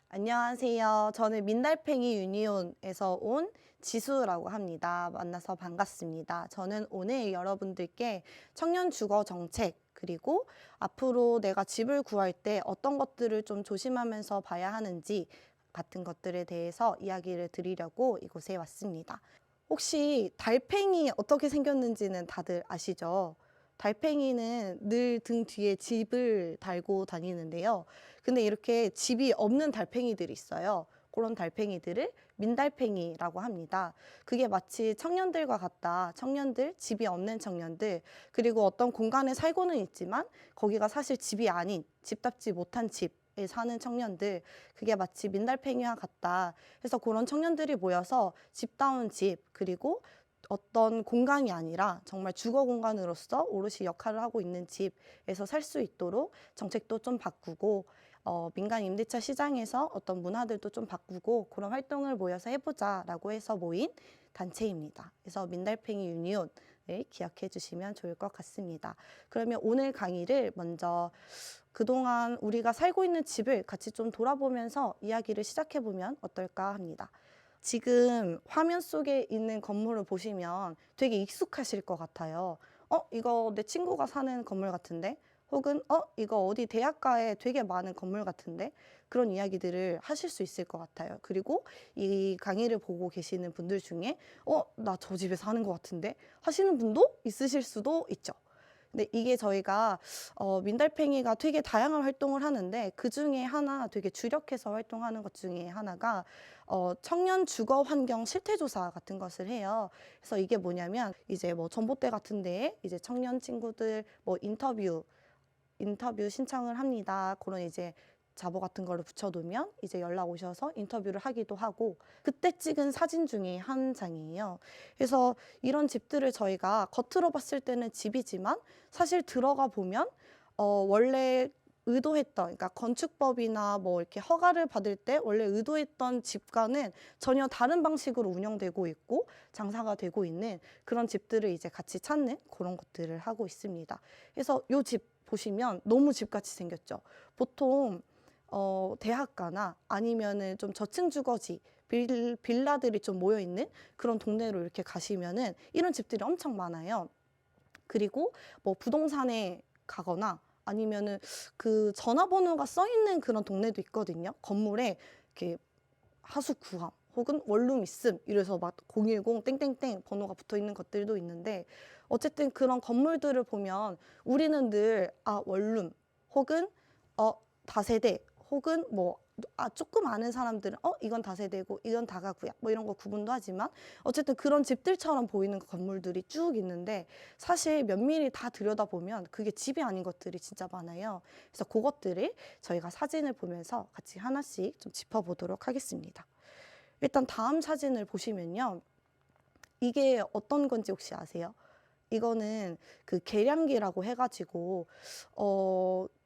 안녕하세요. 저는 민달팽이 유니온에서 온 지수라고 합니다. 만나서 반갑습니다. 저는 오늘 여러분들께 청년 주거 정책, 그리고 앞으로 내가 집을 구할 때 어떤 것들을 좀 조심하면서 봐야 하는지 같은 것들에 대해서 이야기를 드리려고 이곳에 왔습니다. 혹시 달팽이 어떻게 생겼는지는 다들 아시죠? 달팽이는 늘 등 뒤에 집을 달고 다니는데요. 근데 이렇게 집이 없는 달팽이들이 있어요. 그런 달팽이들을 민달팽이라고 합니다. 그게 마치 청년들과 같다. 청년들, 집이 없는 청년들, 그리고 어떤 공간에 살고는 있지만 거기가 사실 집이 아닌, 집답지 못한 집에 사는 청년들, 그게 마치 민달팽이와 같다. 그래서 그런 청년들이 모여서 집다운 집, 그리고 어떤 공간이 아니라 정말 주거 공간으로서 오롯이 역할을 하고 있는 집에서 살 수 있도록 정책도 좀 바꾸고, 민간 임대차 시장에서 어떤 문화들도 좀 바꾸고 그런 활동을 모여서 해보자라고 해서 모인 단체입니다. 그래서 민달팽이 유니온을 기억해 주시면 좋을 것 같습니다. 그러면 오늘 강의를 먼저 그동안 우리가 살고 있는 집을 같이 좀 돌아보면서 이야기를 시작해 보면 어떨까 합니다. 지금 화면 속에 있는 건물을 보시면 되게 익숙하실 것 같아요. 이거 내 친구가 사는 건물 같은데? 혹은, 이거 어디 대학가에 되게 많은 건물 같은데? 그런 이야기들을 하실 수 있을 것 같아요. 그리고 이 강의를 보고 계시는 분들 중에, 나 저 집에 사는 것 같은데? 하시는 분도 있으실 수도 있죠. 근데 이게 저희가 민달팽이가 되게 다양한 활동을 하는데 그 중에 하나 되게 주력해서 활동하는 것 중에 하나가 청년 주거 환경 실태 조사 같은 것을 해요. 그래서 이게 뭐냐면 이제 뭐 전봇대 같은 데에 이제 청년 친구들 뭐 인터뷰 신청을 합니다. 그런 이제 자보 같은 거를 붙여놓으면 이제 연락 오셔서 인터뷰를 하기도 하고, 그때 찍은 사진 중에 한 장이에요. 그래서 이런 집들을 저희가 겉으로 봤을 때는 집이지만 사실 들어가 보면 원래 의도했던, 그러니까 건축법이나 뭐 이렇게 허가를 받을 때 원래 의도했던 집과는 전혀 다른 방식으로 운영되고 있고 장사가 되고 있는 그런 집들을 이제 같이 찾는 그런 것들을 하고 있습니다. 그래서 요 집 보시면 너무 집같이 생겼죠. 보통 대학가나 아니면은 좀 저층 주거지, 빌라들이 좀 모여 있는 그런 동네로 이렇게 가시면은 이런 집들이 엄청 많아요. 그리고 뭐 부동산에 가거나 아니면은 그 전화번호가 써 있는 그런 동네도 있거든요. 건물에 이렇게 하수 구함 혹은 원룸 있음 이래서 막 010 땡땡땡 번호가 붙어 있는 것들도 있는데, 어쨌든 그런 건물들을 보면 우리는 늘 원룸 혹은 다세대 혹은 뭐 조금 아는 사람들은 이건 다세대고 이건 다가구야 뭐 이런 거 구분도 하지만 어쨌든 그런 집들처럼 보이는 건물들이 쭉 있는데 사실 면밀히 다 들여다보면 그게 집이 아닌 것들이 진짜 많아요. 그래서 그것들을 저희가 사진을 보면서 같이 하나씩 좀 짚어보도록 하겠습니다. 일단 다음 사진을 보시면요, 이게 어떤 건지 혹시 아세요? 이거는 그 계량기라고 해가지고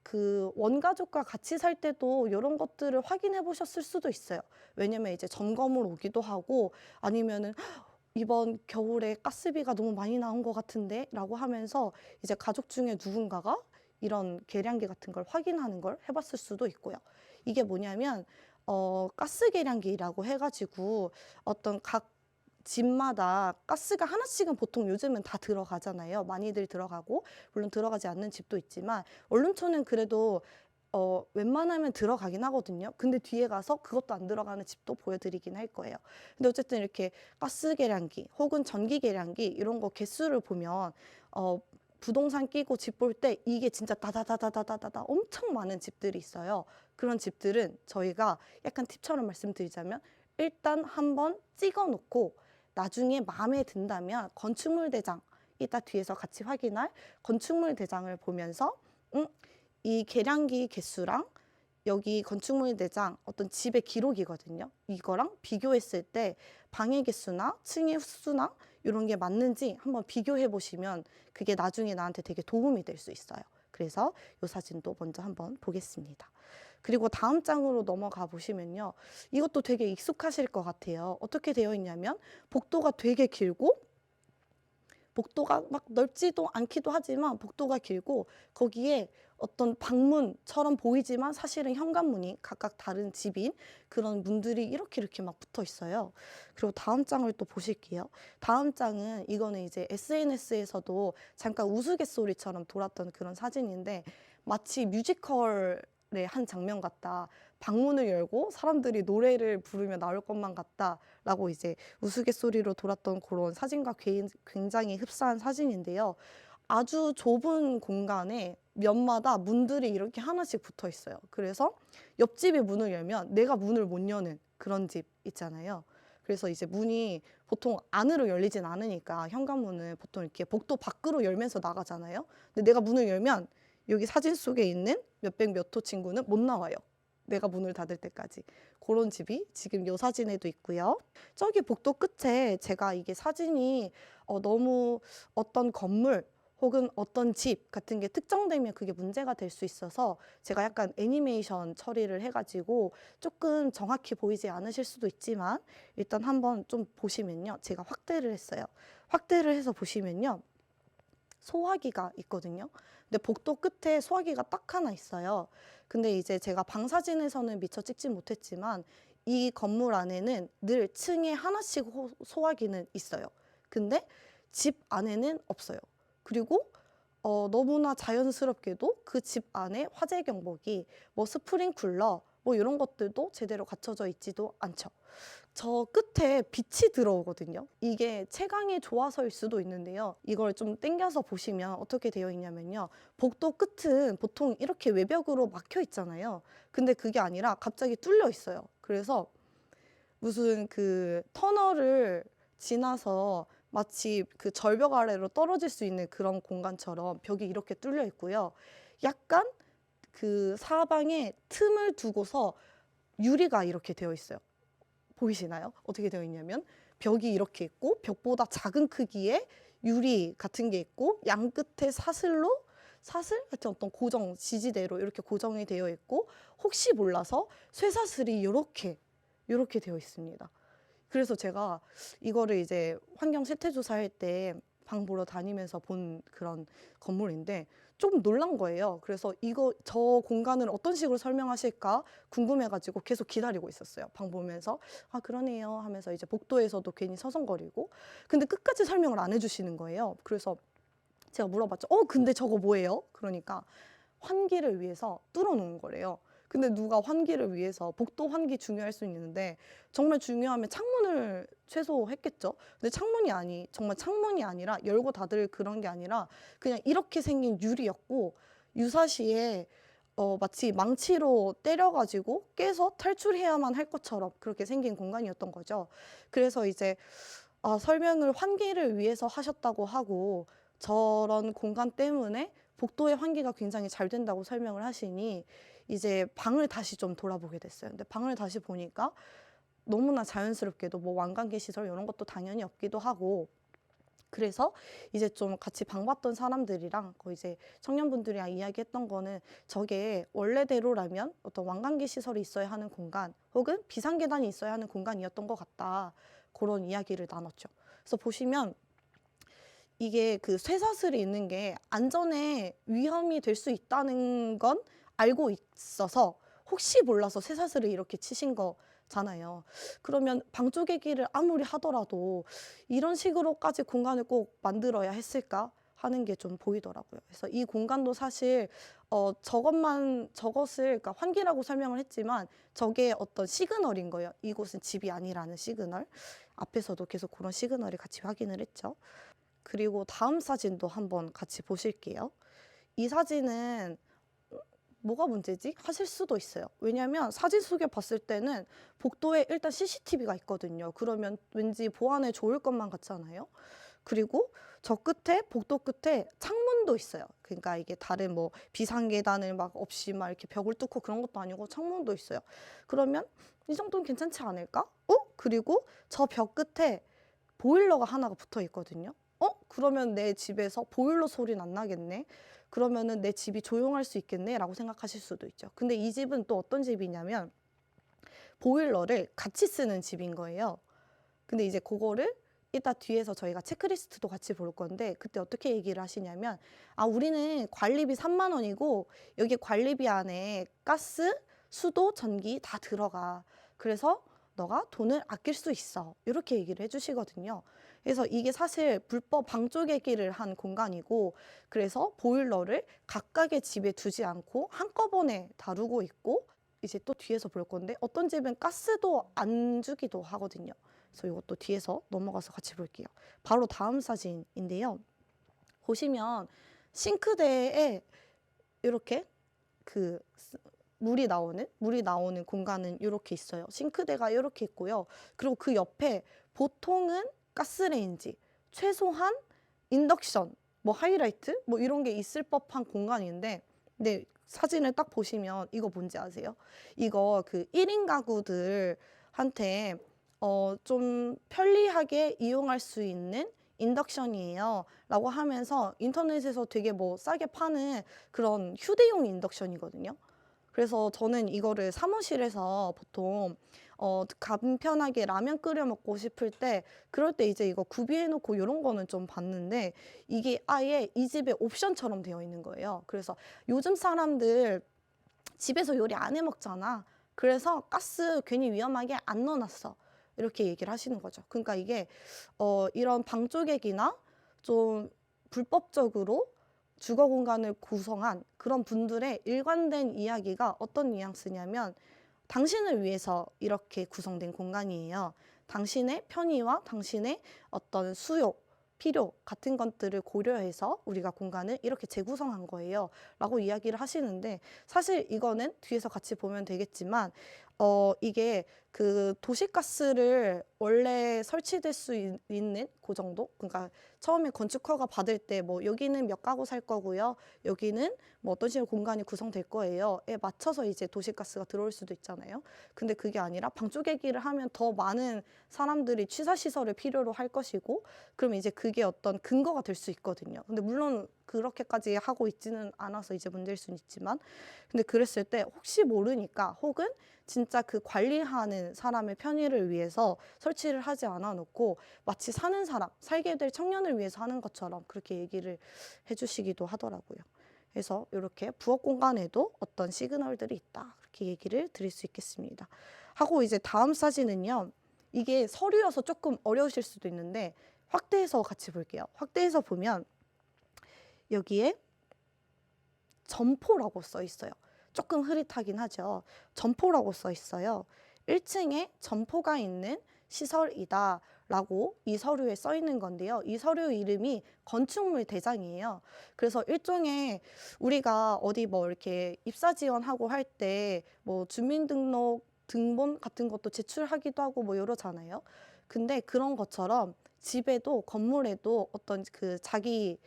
그 원가족과 같이 살 때도 이런 것들을 확인해 보셨을 수도 있어요. 왜냐면 이제 점검을 오기도 하고 아니면은 이번 겨울에 가스비가 너무 많이 나온 것 같은데 라고 하면서 이제 가족 중에 누군가가 이런 계량기 같은 걸 확인하는 걸 해봤을 수도 있고요. 이게 뭐냐면 가스 계량기라고 해가지고 어떤 각 집마다 가스가 하나씩은 보통 요즘은 다 들어가잖아요. 많이들 들어가고 물론 들어가지 않는 집도 있지만 원룸촌은 그래도 웬만하면 들어가긴 하거든요. 근데 뒤에 가서 그것도 안 들어가는 집도 보여드리긴 할 거예요. 근데 어쨌든 이렇게 가스 계량기 혹은 전기 계량기 이런 거 개수를 보면 부동산 끼고 집 볼 때 이게 진짜 다다다다다다다 엄청 많은 집들이 있어요. 그런 집들은 저희가 약간 팁처럼 말씀드리자면 일단 한번 찍어 놓고 나중에 마음에 든다면 건축물 대장, 이따 뒤에서 같이 확인할 건축물 대장을 보면서 이 계량기 개수랑 여기 건축물 대장 어떤 집의 기록이거든요. 이거랑 비교했을 때 방의 개수나 층의 수나 이런 게 맞는지 한번 비교해 보시면 그게 나중에 나한테 되게 도움이 될 수 있어요. 그래서 이 사진도 먼저 한번 보겠습니다. 그리고 다음 장으로 넘어가 보시면요, 이것도 되게 익숙하실 것 같아요. 어떻게 되어 있냐면 복도가 되게 길고 복도가 막 넓지도 않기도 하지만 복도가 길고 거기에 어떤 방문처럼 보이지만 사실은 현관문이 각각 다른 집인 그런 문들이 이렇게 막 붙어 있어요. 그리고 다음 장을 또 보실게요. 다음 장은 이거는 이제 SNS에서도 잠깐 우스갯소리처럼 돌았던 그런 사진인데 마치 뮤지컬의 한 장면 같다. 방문을 열고 사람들이 노래를 부르며 나올 것만 같다라고 이제 우스갯소리로 돌았던 그런 사진과 굉장히 흡사한 사진인데요. 아주 좁은 공간에 면마다 문들이 이렇게 하나씩 붙어 있어요. 그래서 옆집이 문을 열면 내가 문을 못 여는 그런 집 있잖아요. 그래서 이제 문이 보통 안으로 열리진 않으니까 현관문은 보통 이렇게 복도 밖으로 열면서 나가잖아요. 근데 내가 문을 열면 여기 사진 속에 있는 몇백 몇 호 친구는 못 나와요. 내가 문을 닫을 때까지. 그런 집이 지금 이 사진에도 있고요. 저기 복도 끝에 제가 이게 사진이 너무 어떤 건물 혹은 어떤 집 같은 게 특정되면 그게 문제가 될 수 있어서 제가 약간 애니메이션 처리를 해가지고 조금 정확히 보이지 않으실 수도 있지만 일단 한번 좀 보시면요. 제가 확대를 했어요. 확대를 해서 보시면요. 소화기가 있거든요. 근데 복도 끝에 소화기가 딱 하나 있어요. 근데 이제 제가 방사진에서는 미처 찍지 못했지만 이 건물 안에는 늘 층에 하나씩 소화기는 있어요. 근데 집 안에는 없어요. 그리고 너무나 자연스럽게도 그 집 안에 화재 경보기, 뭐 스프링쿨러, 뭐 이런 것들도 제대로 갖춰져 있지도 않죠. 저 끝에 빛이 들어오거든요. 이게 채광이 좋아서일 수도 있는데요. 이걸 좀 당겨서 보시면 어떻게 되어 있냐면요. 복도 끝은 보통 이렇게 외벽으로 막혀 있잖아요. 근데 그게 아니라 갑자기 뚫려 있어요. 그래서 무슨 그 터널을 지나서 마치 그 절벽 아래로 떨어질 수 있는 그런 공간처럼 벽이 이렇게 뚫려 있고요. 약간 그 사방에 틈을 두고서 유리가 이렇게 되어 있어요. 보이시나요? 어떻게 되어 있냐면 벽이 이렇게 있고 벽보다 작은 크기의 유리 같은 게 있고 양 끝에 사슬 같은 어떤 고정 지지대로 이렇게 고정이 되어 있고 혹시 몰라서 쇠사슬이 이렇게 되어 있습니다. 그래서 제가 이거를 이제 환경 실태 조사할 때 방 보러 다니면서 본 그런 건물인데 조금 놀란 거예요. 그래서 저 공간을 어떤 식으로 설명하실까 궁금해가지고 계속 기다리고 있었어요. 방 보면서 아 그러네요 하면서 이제 복도에서도 괜히 서성거리고 근데 끝까지 설명을 안 해주시는 거예요. 그래서 제가 물어봤죠. 근데 저거 뭐예요? 그러니까 환기를 위해서 뚫어놓은 거래요. 근데 누가 환기를 위해서 복도 환기 중요할 수 있는데 정말 중요하면 창문을 최소했겠죠. 근데 정말 창문이 아니라 열고 닫을 그런 게 아니라 그냥 이렇게 생긴 유리였고 유사시에 마치 망치로 때려가지고 깨서 탈출해야만 할 것처럼 그렇게 생긴 공간이었던 거죠. 그래서 이제 설명을 환기를 위해서 하셨다고 하고 저런 공간 때문에 복도의 환기가 굉장히 잘 된다고 설명을 하시니 이제 방을 다시 좀 돌아보게 됐어요. 근데 방을 다시 보니까 너무나 자연스럽게도 뭐 완강계 시설 이런 것도 당연히 없기도 하고 그래서 이제 좀 같이 방 봤던 사람들이랑 이제 청년분들이랑 이야기했던 거는 저게 원래대로라면 어떤 완강계 시설이 있어야 하는 공간 혹은 비상계단이 있어야 하는 공간이었던 것 같다. 그런 이야기를 나눴죠. 그래서 보시면 이게 그 쇠사슬이 있는 게 안전에 위험이 될 수 있다는 건 알고 있어서 혹시 몰라서 쇠사슬을 이렇게 치신 거잖아요. 그러면 방 쪼개기를 아무리 하더라도 이런 식으로까지 공간을 꼭 만들어야 했을까 하는 게 좀 보이더라고요. 그래서 이 공간도 사실 저것을 그러니까 환기라고 설명을 했지만 저게 어떤 시그널인 거예요. 이곳은 집이 아니라는 시그널. 앞에서도 계속 그런 시그널을 같이 확인을 했죠. 그리고 다음 사진도 한번 같이 보실게요. 이 사진은 뭐가 문제지? 하실 수도 있어요. 왜냐하면 사진 속에 봤을 때는 복도에 일단 CCTV가 있거든요. 그러면 왠지 보안에 좋을 것만 같잖아요. 그리고 저 끝에 복도 끝에 창문도 있어요. 그러니까 이게 다른 뭐 비상계단을 막 없이 막 이렇게 벽을 뚫고 그런 것도 아니고 창문도 있어요. 그러면 이 정도는 괜찮지 않을까? 그리고 저 벽 끝에 보일러가 하나가 붙어 있거든요. 그러면 내 집에서 보일러 소리는 안 나겠네. 그러면은 내 집이 조용할 수 있겠네 라고 생각하실 수도 있죠. 근데 이 집은 또 어떤 집이냐면 보일러를 같이 쓰는 집인 거예요. 근데 이제 그거를 이따 뒤에서 저희가 체크리스트도 같이 볼 건데 그때 어떻게 얘기를 하시냐면 우리는 관리비 3만 원이고 여기 관리비 안에 가스, 수도, 전기 다 들어가. 그래서 너가 돈을 아낄 수 있어. 이렇게 얘기를 해주시거든요. 그래서 이게 사실 불법 방조개기를 한 공간이고 그래서 보일러를 각각의 집에 두지 않고 한꺼번에 다루고 있고 이제 또 뒤에서 볼 건데 어떤 집은 가스도 안 주기도 하거든요. 그래서 이것도 뒤에서 넘어가서 같이 볼게요. 바로 다음 사진인데요. 보시면 싱크대에 이렇게 그 물이 나오는 공간은 이렇게 있어요. 싱크대가 이렇게 있고요. 그리고 그 옆에 보통은 가스레인지, 최소한 인덕션, 뭐 하이라이트, 뭐 이런 게 있을 법한 공간인데, 근데 사진을 딱 보시면 이거 뭔지 아세요? 이거 그 1인 가구들한테 좀 편리하게 이용할 수 있는 인덕션이에요. 라고 하면서 인터넷에서 되게 뭐 싸게 파는 그런 휴대용 인덕션이거든요. 그래서 저는 이거를 사무실에서 보통 간편하게 라면 끓여 먹고 싶을 때 그럴 때 이제 이거 구비해 놓고 이런 거는 좀 봤는데 이게 아예 이 집의 옵션처럼 되어 있는 거예요. 그래서 요즘 사람들 집에서 요리 안 해 먹잖아. 그래서 가스 괜히 위험하게 안 넣어놨어. 이렇게 얘기를 하시는 거죠. 그러니까 이게 이런 방조객이나 좀 불법적으로 주거 공간을 구성한 그런 분들의 일관된 이야기가 어떤 뉘앙스냐면 당신을 위해서 이렇게 구성된 공간이에요. 당신의 편의와 당신의 어떤 수요, 필요 같은 것들을 고려해서 우리가 공간을 이렇게 재구성한 거예요. 라고 이야기를 하시는데 사실 이거는 뒤에서 같이 보면 되겠지만 이게 그 도시가스를 원래 설치될 수 있는 그 정도? 그러니까 처음에 건축허가 받을 때 뭐 여기는 몇 가구 살 거고요. 여기는 뭐 어떤 식으로 공간이 구성될 거예요.에 맞춰서 이제 도시가스가 들어올 수도 있잖아요. 근데 그게 아니라 방조개기를 하면 더 많은 사람들이 취사시설을 필요로 할 것이고 그럼 이제 그게 어떤 근거가 될 수 있거든요. 근데 물론 그렇게까지 하고 있지는 않아서 이제 문제일 수는 있지만 근데 그랬을 때 혹시 모르니까 혹은 진짜 그 관리하는 사람의 편의를 위해서 설치를 하지 않아 놓고 마치 사는 사람, 살게 될 청년을 위해서 하는 것처럼 그렇게 얘기를 해주시기도 하더라고요. 그래서 이렇게 부엌 공간에도 어떤 시그널들이 있다. 그렇게 얘기를 드릴 수 있겠습니다. 하고 이제 다음 사진은요. 이게 서류여서 조금 어려우실 수도 있는데 확대해서 같이 볼게요. 확대해서 보면 여기에 점포라고 써 있어요. 조금 흐릿하긴 하죠. 점포라고 써 있어요. 1층에 점포가 있는 시설이다 라고 이 서류에 써 있는 건데요. 이 서류 이름이 건축물 대장이에요. 그래서 일종의 우리가 어디 뭐 이렇게 입사 지원하고 할 때 뭐 주민등록 등본 같은 것도 제출하기도 하고 뭐 이러잖아요. 근데 그런 것처럼 집에도 건물에도 어떤 그 자기의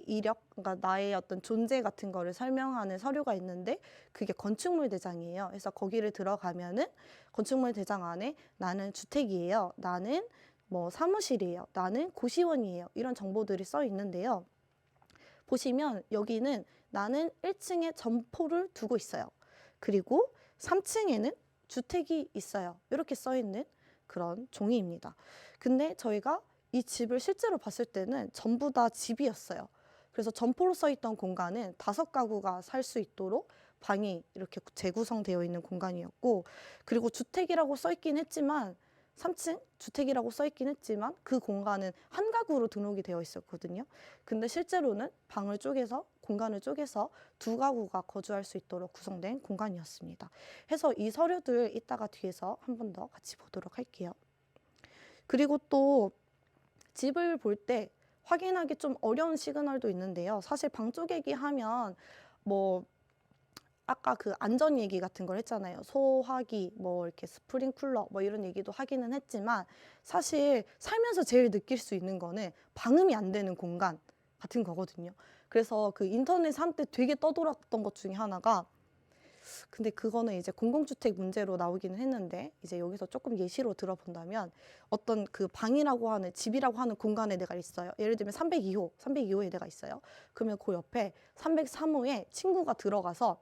이력, 그러니까 나의 어떤 존재 같은 거를 설명하는 서류가 있는데 그게 건축물 대장이에요. 그래서 거기를 들어가면은 건축물 대장 안에 나는 주택이에요. 나는 뭐 사무실이에요. 나는 고시원이에요. 이런 정보들이 써 있는데요. 보시면 여기는 나는 1층에 점포를 두고 있어요. 그리고 3층에는 주택이 있어요. 이렇게 써 있는 그런 종이입니다. 근데 저희가 이 집을 실제로 봤을 때는 전부 다 집이었어요. 그래서 점포로 써 있던 공간은 5가구가 살 수 있도록 방이 이렇게 재구성되어 있는 공간이었고 그리고 주택이라고 써 있긴 했지만 3층 주택이라고 써 있긴 했지만 그 공간은 한 가구로 등록이 되어 있었거든요. 근데 실제로는 방을 쪼개서 공간을 쪼개서 2가구가 거주할 수 있도록 구성된 공간이었습니다. 해서 이 서류들 이따가 뒤에서 한 번 더 같이 보도록 할게요. 그리고 또 집을 볼 때 확인하기 좀 어려운 시그널도 있는데요. 사실 방조개기 하면 뭐 아까 그 안전 얘기 같은 걸 했잖아요. 소화기, 뭐 이렇게 스프링쿨러, 뭐 이런 얘기도 하기는 했지만 사실 살면서 제일 느낄 수 있는 거는 방음이 안 되는 공간 같은 거거든요. 그래서 그 인터넷 한때 되게 떠돌았던 것 중에 하나가 근데 그거는 이제 공공주택 문제로 나오기는 했는데 이제 여기서 조금 예시로 들어본다면 어떤 그 방이라고 하는 집이라고 하는 공간에 내가 있어요. 예를 들면 302호에 내가 있어요. 그러면 그 옆에 303호에 친구가 들어가서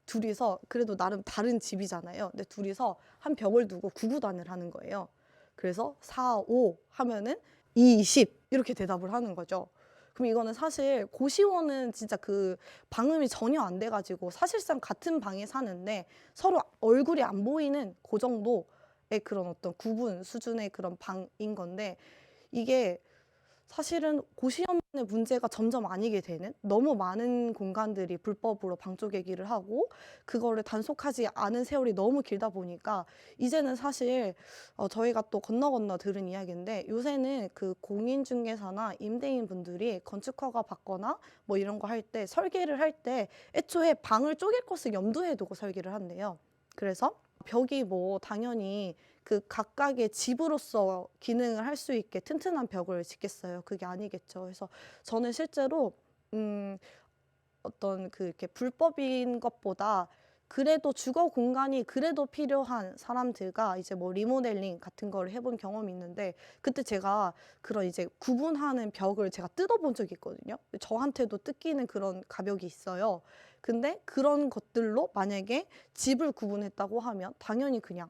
둘이서 그래도 나름 다른 집이잖아요. 근데 둘이서 한 벽을 두고 구구단을 하는 거예요. 그래서 4, 5 하면은 2, 20 이렇게 대답을 하는 거죠. 그럼 이거는 사실 고시원은 진짜 그 방음이 전혀 안 돼가지고 사실상 같은 방에 사는데 서로 얼굴이 안 보이는 그 정도의 그런 어떤 구분 수준의 그런 방인 건데, 이게 사실은 고시원의 문제가 점점 아니게 되는, 너무 많은 공간들이 불법으로 방 쪼개기를 하고 그거를 단속하지 않은 세월이 너무 길다 보니까 이제는 사실 저희가 또 건너 들은 이야기인데, 요새는 그 공인중개사나 임대인 분들이 건축 허가 받거나 뭐 이런 거 할 때 설계를 할 때 애초에 방을 쪼갤 것을 염두에 두고 설계를 한대요. 그래서 벽이 뭐 당연히 그 각각의 집으로서 기능을 할 수 있게 튼튼한 벽을 짓겠어요? 그게 아니겠죠. 그래서 저는 실제로 어떤 그 이렇게 불법인 것보다 그래도 주거 공간이 그래도 필요한 사람들과 이제 뭐 리모델링 같은 거를 해본 경험이 있는데, 그때 제가 그런 이제 구분하는 벽을 제가 뜯어본 적이 있거든요. 저한테도 뜯기는 그런 가벽이 있어요. 근데 그런 것들로 만약에 집을 구분했다고 하면 당연히 그냥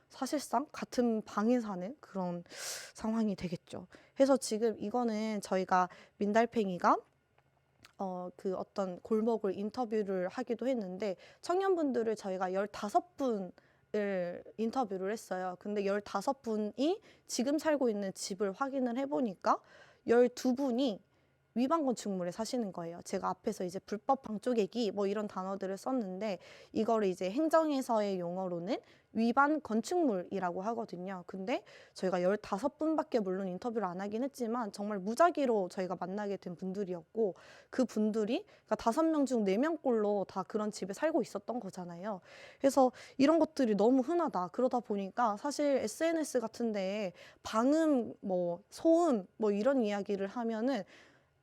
사실상 같은 방에 사는 그런 상황이 되겠죠. 그래서 지금 이거는 저희가 민달팽이가 그 어떤 골목을 인터뷰를 하기도 했는데, 청년분들을 저희가 15분을 인터뷰를 했어요. 근데 15분이 지금 살고 있는 집을 확인을 해보니까 12분이 위반 건축물에 사시는 거예요. 제가 앞에서 이제 불법 방 쪼개기 뭐 이런 단어들을 썼는데, 이거를 이제 행정에서의 용어로는 위반 건축물이라고 하거든요. 근데 저희가 15분밖에 물론 인터뷰를 안 하긴 했지만 정말 무작위로 저희가 만나게 된 분들이었고, 그 분들이 그러니까 5명 중 4명꼴로 다 그런 집에 살고 있었던 거잖아요. 그래서 이런 것들이 너무 흔하다. 그러다 보니까 사실 SNS 같은 데에 방음, 뭐 소음 뭐 이런 이야기를 하면은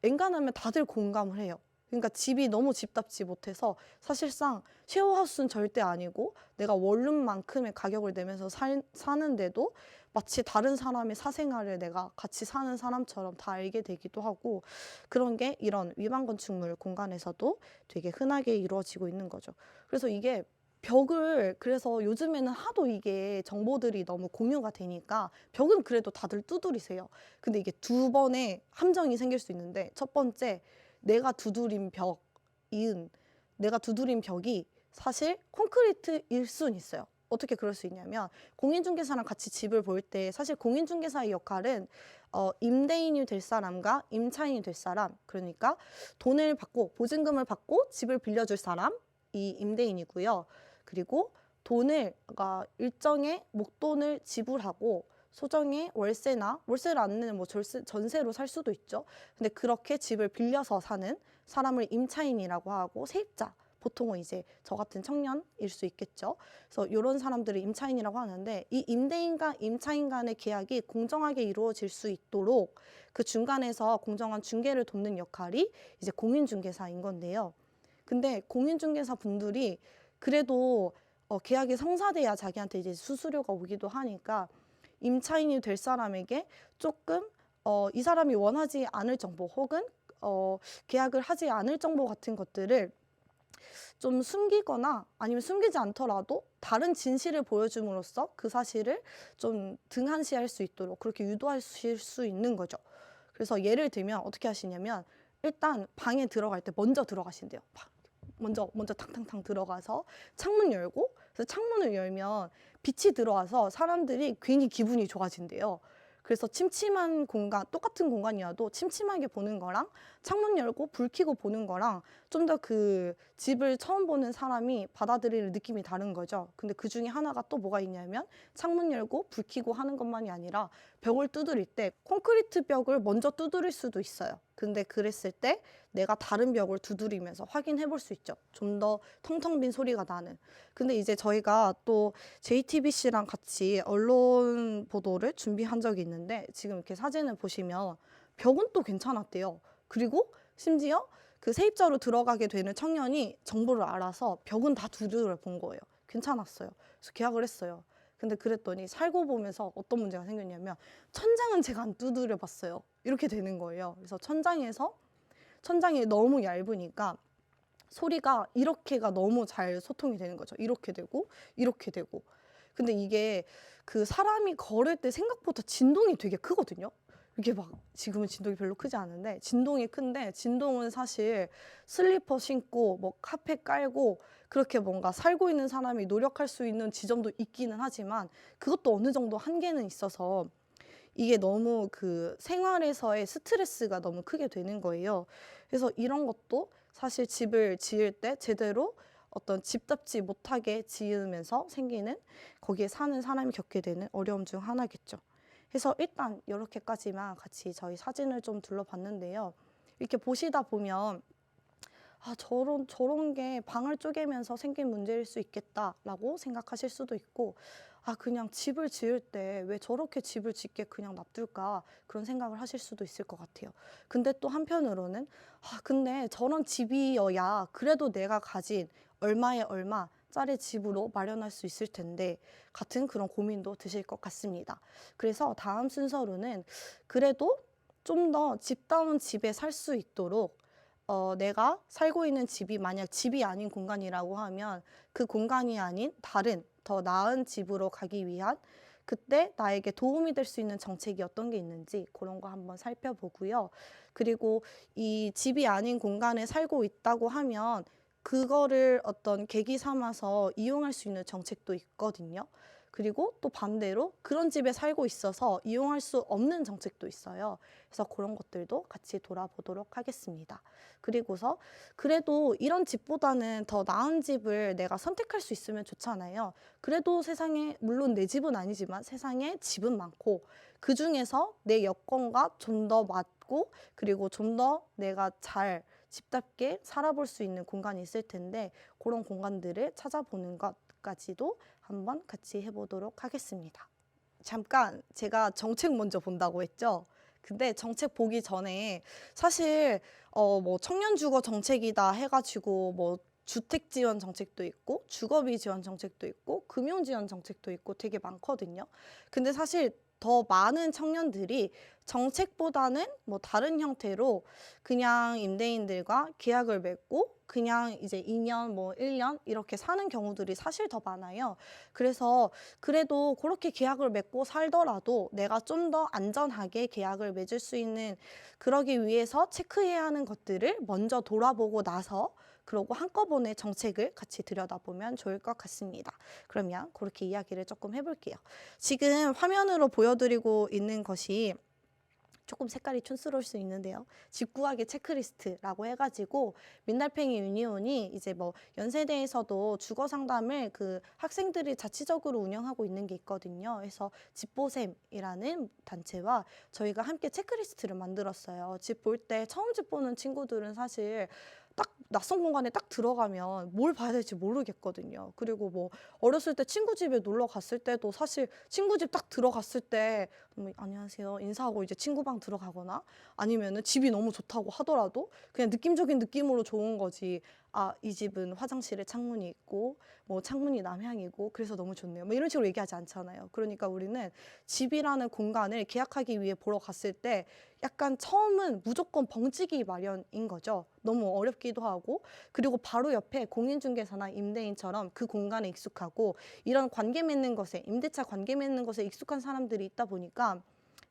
엔간하면 다들 공감을 해요. 그러니까 집이 너무 집답지 못해서 사실상 쉐어하우스는 절대 아니고 내가 원룸만큼의 가격을 내면서 사는데도 마치 다른 사람의 사생활을 내가 같이 사는 사람처럼 다 알게 되기도 하고, 그런 게 이런 위반 건축물 공간에서도 되게 흔하게 이루어지고 있는 거죠. 그래서 이게 벽을, 그래서 요즘에는 하도 이게 정보들이 너무 공유가 되니까 벽은 그래도 다들 두드리세요. 근데 이게 두 번의 함정이 생길 수 있는데, 첫 번째, 내가 두드린 내가 두드린 벽이 사실 콘크리트일 수는 있어요. 어떻게 그럴 수 있냐면, 공인중개사랑 같이 집을 볼 때 사실 공인중개사의 역할은 임대인이 될 사람과 임차인이 될 사람, 그러니까 돈을 받고 보증금을 받고 집을 빌려줄 사람이 임대인이고요. 그리고 그러니까 일정의 목돈을 지불하고 소정의 월세를 안 내는 뭐 전세로 살 수도 있죠. 근데 그렇게 집을 빌려서 사는 사람을 임차인이라고 하고, 세입자, 보통은 이제 저 같은 청년일 수 있겠죠. 그래서 이런 사람들을 임차인이라고 하는데, 이 임대인과 임차인 간의 계약이 공정하게 이루어질 수 있도록 그 중간에서 공정한 중개를 돕는 역할이 이제 공인중개사인 건데요. 근데 공인중개사 분들이 그래도 계약이 성사돼야 자기한테 이제 수수료가 오기도 하니까 임차인이 될 사람에게 조금 이 사람이 원하지 않을 정보, 혹은 계약을 하지 않을 정보 같은 것들을 좀 숨기거나 아니면 숨기지 않더라도 다른 진실을 보여줌으로써 그 사실을 좀 등한시할 수 있도록 그렇게 유도하실 수 있는 거죠. 그래서 예를 들면 어떻게 하시냐면, 일단 방에 들어갈 때 먼저 들어가신대요. 먼저 탕탕탕 들어가서 창문 열고, 그래서 창문을 열면 빛이 들어와서 사람들이 괜히 기분이 좋아진대요. 그래서 침침한 공간, 똑같은 공간이어도 침침하게 보는 거랑 창문 열고 불 켜고 보는 거랑 좀 더 그 집을 처음 보는 사람이 받아들이는 느낌이 다른 거죠. 근데 그 중에 하나가 또 뭐가 있냐면, 창문 열고 불 켜고 하는 것만이 아니라 벽을 두드릴 때 콘크리트 벽을 먼저 두드릴 수도 있어요. 근데 그랬을 때 내가 다른 벽을 두드리면서 확인해 볼 수 있죠. 좀 더 텅텅 빈 소리가 나는. 근데 이제 저희가 또 JTBC랑 같이 언론 보도를 준비한 적이 있는데, 지금 이렇게 사진을 보시면 벽은 또 괜찮았대요. 그리고 심지어 그 세입자로 들어가게 되는 청년이 정보를 알아서 벽은 다 두드려 본 거예요. 괜찮았어요. 그래서 계약을 했어요. 근데 그랬더니 살고 보면서 어떤 문제가 생겼냐면, 천장은 제가 안 두드려 봤어요. 이렇게 되는 거예요. 그래서 천장이 너무 얇으니까 소리가 이렇게가 너무 잘 소통이 되는 거죠. 이렇게 되고 이렇게 되고. 근데 이게 그 사람이 걸을 때 생각보다 진동이 되게 크거든요. 이게 막 지금은 진동이 별로 크지 않은데 진동이 큰데 진동은 사실 슬리퍼 신고 뭐 카펫 깔고 그렇게 뭔가 살고 있는 사람이 노력할 수 있는 지점도 있기는 하지만 그것도 어느 정도 한계는 있어서 이게 너무 그 생활에서의 스트레스가 너무 크게 되는 거예요. 그래서 이런 것도 사실 집을 지을 때 제대로 어떤 집답지 못하게 지으면서 생기는 거기에 사는 사람이 겪게 되는 어려움 중 하나겠죠. 그래서 일단 이렇게까지만 같이 저희 사진을 좀 둘러봤는데요. 이렇게 보시다 보면 아, 저런 게 방을 쪼개면서 생긴 문제일 수 있겠다라고 생각하실 수도 있고, 아, 그냥 집을 지을 때 왜 저렇게 집을 짓게 그냥 놔둘까? 그런 생각을 하실 수도 있을 것 같아요. 근데 또 한편으로는, 아, 근데 저런 집이어야 그래도 내가 가진 얼마에 얼마짜리 집으로 마련할 수 있을 텐데, 같은 그런 고민도 드실 것 같습니다. 그래서 다음 순서로는 그래도 좀 더 집다운 집에 살 수 있도록 내가 살고 있는 집이 만약 집이 아닌 공간이라고 하면 그 공간이 아닌 다른 더 나은 집으로 가기 위한 그때 나에게 도움이 될 수 있는 정책이 어떤 게 있는지 그런 거 한번 살펴보고요. 그리고 이 집이 아닌 공간에 살고 있다고 하면 그거를 어떤 계기 삼아서 이용할 수 있는 정책도 있거든요. 그리고 또 반대로 그런 집에 살고 있어서 이용할 수 없는 정책도 있어요. 그래서 그런 것들도 같이 돌아보도록 하겠습니다. 그리고서 그래도 이런 집보다는 더 나은 집을 내가 선택할 수 있으면 좋잖아요. 그래도 세상에, 물론 내 집은 아니지만 세상에 집은 많고 그 중에서 내 여건과 좀 더 맞고 그리고 좀 더 내가 잘 집답게 살아볼 수 있는 공간이 있을 텐데 그런 공간들을 찾아보는 것까지도 한번 같이 해보도록 하겠습니다. 잠깐 제가 정책 먼저 본다고 했죠. 근데 정책 보기 전에 사실 뭐 청년 주거 정책이다 해가지고 뭐 주택 지원 정책도 있고 주거비 지원 정책도 있고 금융 지원 정책도 있고 되게 많거든요. 근데 사실 더 많은 청년들이 정책보다는 뭐 다른 형태로 그냥 임대인들과 계약을 맺고 그냥 이제 2년 뭐 1년 이렇게 사는 경우들이 사실 더 많아요. 그래서 그래도 그렇게 계약을 맺고 살더라도 내가 좀 더 안전하게 계약을 맺을 수 있는 그러기 위해서 체크해야 하는 것들을 먼저 돌아보고 나서 그러고 한꺼번에 정책을 같이 들여다보면 좋을 것 같습니다. 그러면 그렇게 이야기를 조금 해볼게요. 지금 화면으로 보여드리고 있는 것이 조금 색깔이 촌스러울 수 있는데요. 집 구하기 체크리스트라고 해가지고 민달팽이 유니온이 이제 뭐 연세대에서도 주거 상담을 그 학생들이 자치적으로 운영하고 있는 게 있거든요. 그래서 집보셈이라는 단체와 저희가 함께 체크리스트를 만들었어요. 집 볼 때 처음 집 보는 친구들은 사실 딱 낯선 공간에 딱 들어가면 뭘 봐야 될지 모르겠거든요. 그리고 뭐 어렸을 때 친구 집에 놀러 갔을 때도 사실 친구 집 딱 들어갔을 때 안녕하세요 인사하고 이제 친구 방 들어가거나 아니면은 집이 너무 좋다고 하더라도 그냥 느낌적인 느낌으로 좋은 거지. 아, 이 집은 화장실에 창문이 있고 뭐 창문이 남향이고 그래서 너무 좋네요. 뭐 이런 식으로 얘기하지 않잖아요. 그러니까 우리는 집이라는 공간을 계약하기 위해 보러 갔을 때 약간 처음은 무조건 벙찌기 마련인 거죠. 너무 어렵기도 하고 그리고 바로 옆에 공인중개사나 임대인처럼 그 공간에 익숙하고 이런 관계 맺는 것에 임대차 관계 맺는 것에 익숙한 사람들이 있다 보니까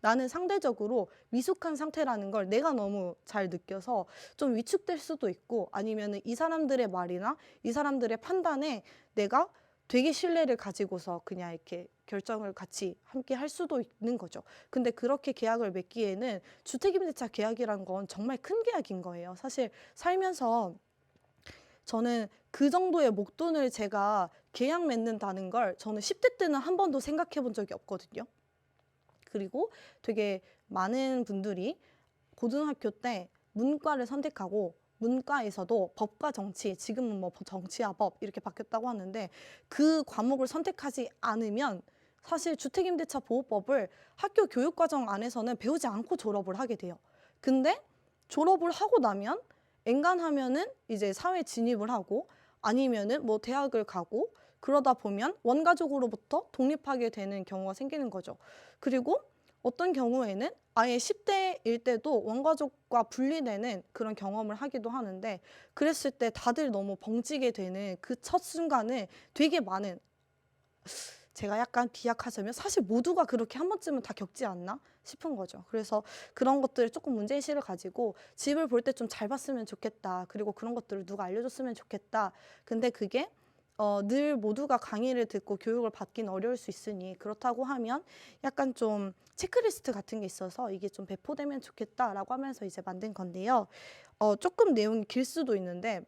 나는 상대적으로 미숙한 상태라는 걸 내가 너무 잘 느껴서 좀 위축될 수도 있고 아니면은 이 사람들의 말이나 이 사람들의 판단에 내가 되게 신뢰를 가지고서 그냥 이렇게 결정을 같이 함께 할 수도 있는 거죠. 근데 그렇게 계약을 맺기에는 주택임대차 계약이란 건 정말 큰 계약인 거예요. 사실 살면서 저는 그 정도의 목돈을 제가 계약 맺는다는 걸 저는 10대 때는 한 번도 생각해 본 적이 없거든요. 그리고 되게 많은 분들이 고등학교 때 문과를 선택하고 문과에서도 법과 정치, 지금은 뭐 정치와 법 이렇게 바뀌었다고 하는데 그 과목을 선택하지 않으면 사실 주택임대차 보호법을 학교 교육과정 안에서는 배우지 않고 졸업을 하게 돼요. 근데 졸업을 하고 나면 엔간하면은 이제 사회 진입을 하고 아니면은 뭐 대학을 가고 그러다 보면 원가족으로부터 독립하게 되는 경우가 생기는 거죠. 그리고 어떤 경우에는 아예 10대일 때도 원가족과 분리되는 그런 경험을 하기도 하는데 그랬을 때 다들 너무 벙찌게 되는 그 첫 순간에 되게 많은 제가 약간 비약하자면 사실 모두가 그렇게 한 번쯤은 다 겪지 않나 싶은 거죠. 그래서 그런 것들을 조금 문제의식을 가지고 집을 볼 때 좀 잘 봤으면 좋겠다. 그리고 그런 것들을 누가 알려줬으면 좋겠다. 근데 그게 늘 모두가 강의를 듣고 교육을 받기는 어려울 수 있으니 그렇다고 하면 약간 좀 체크리스트 같은 게 있어서 이게 좀 배포되면 좋겠다라고 하면서 이제 만든 건데요. 조금 내용이 길 수도 있는데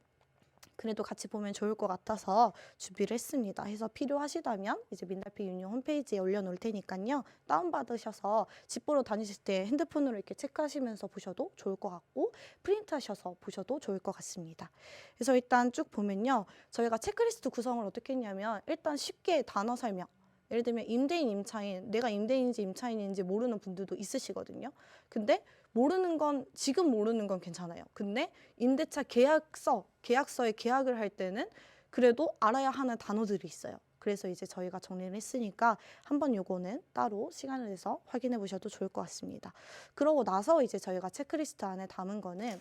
그래도 같이 보면 좋을 것 같아서 준비를 했습니다. 해서 필요하시다면 이제 민달피 유니온 홈페이지에 올려놓을 테니까요. 다운받으셔서 집 보러 다니실 때 핸드폰으로 이렇게 체크하시면서 보셔도 좋을 것 같고 프린트하셔서 보셔도 좋을 것 같습니다. 그래서 일단 쭉 보면요. 저희가 체크리스트 구성을 어떻게 했냐면 일단 쉽게 단어 설명 예를 들면 임대인, 임차인, 내가 임대인인지 임차인인지 모르는 분들도 있으시거든요. 근데 지금 모르는 건 괜찮아요. 근데 임대차 계약서에 계약을 할 때는 그래도 알아야 하는 단어들이 있어요. 그래서 이제 저희가 정리를 했으니까 한번 요거는 따로 시간을 내서 확인해 보셔도 좋을 것 같습니다. 그러고 나서 이제 저희가 체크리스트 안에 담은 거는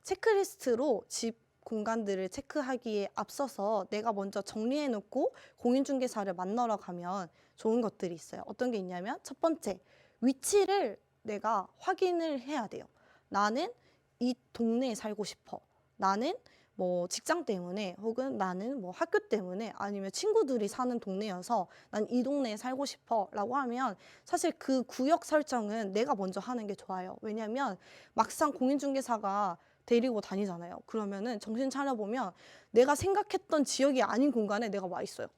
체크리스트로 집 공간들을 체크하기에 앞서서 내가 먼저 정리해 놓고 공인중개사를 만나러 가면 좋은 것들이 있어요. 어떤 게 있냐면 첫 번째, 위치를 내가 확인을 해야 돼요. 나는 이 동네에 살고 싶어. 나는 뭐 직장 때문에 혹은 나는 뭐 학교 때문에 아니면 친구들이 사는 동네여서 난 이 동네에 살고 싶어 라고 하면 사실 그 구역 설정은 내가 먼저 하는 게 좋아요. 왜냐면 막상 공인중개사가 데리고 다니잖아요. 그러면은 정신 차려보면 내가 생각했던 지역이 아닌 공간에 내가 와 있어요.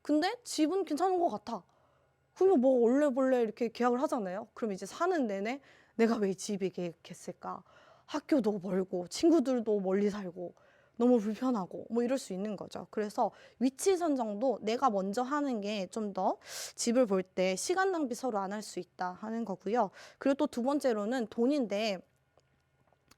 근데 집은 괜찮은 것 같아. 그러면 뭐 원래 이렇게 계약을 하잖아요. 그럼 이제 사는 내내 내가 왜 이 집에 계약했을까? 학교도 멀고 친구들도 멀리 살고 너무 불편하고 뭐 이럴 수 있는 거죠. 그래서 위치 선정도 내가 먼저 하는 게 좀 더 집을 볼 때 시간 낭비 서로 안 할 수 있다 하는 거고요. 그리고 또 두 번째로는 돈인데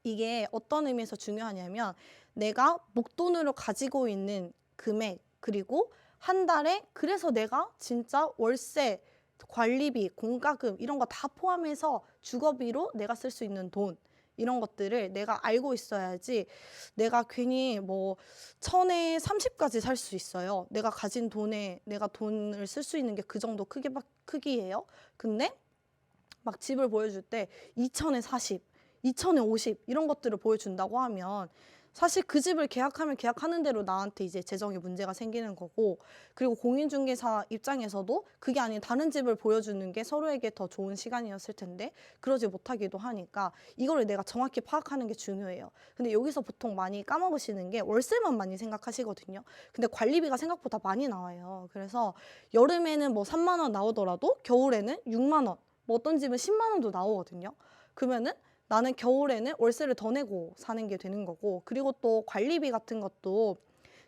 이게 어떤 의미에서 중요하냐면 내가 목돈으로 가지고 있는 금액 그리고 한 달에 그래서 내가 진짜 월세, 관리비, 공과금 이런 거 다 포함해서 주거비로 내가 쓸 수 있는 돈 이런 것들을 내가 알고 있어야지 내가 괜히 뭐 천에 30까지 살 수 있어요. 내가 가진 돈에 내가 돈을 쓸 수 있는 게 그 정도 크기예요. 근데 막 집을 보여줄 때 2천에 40, 2천에 50 이런 것들을 보여준다고 하면 사실 그 집을 계약하면 계약하는 대로 나한테 이제 재정에 문제가 생기는 거고 그리고 공인중개사 입장에서도 그게 아닌 다른 집을 보여주는 게 서로에게 더 좋은 시간이었을 텐데 그러지 못하기도 하니까 이거를 내가 정확히 파악하는 게 중요해요. 근데 여기서 보통 많이 까먹으시는 게 월세만 많이 생각하시거든요. 근데 관리비가 생각보다 많이 나와요. 그래서 여름에는 뭐 3만 원 나오더라도 겨울에는 6만 원 뭐 어떤 집은 10만 원도 나오거든요. 그러면은 나는 겨울에는 월세를 더 내고 사는 게 되는 거고 그리고 또 관리비 같은 것도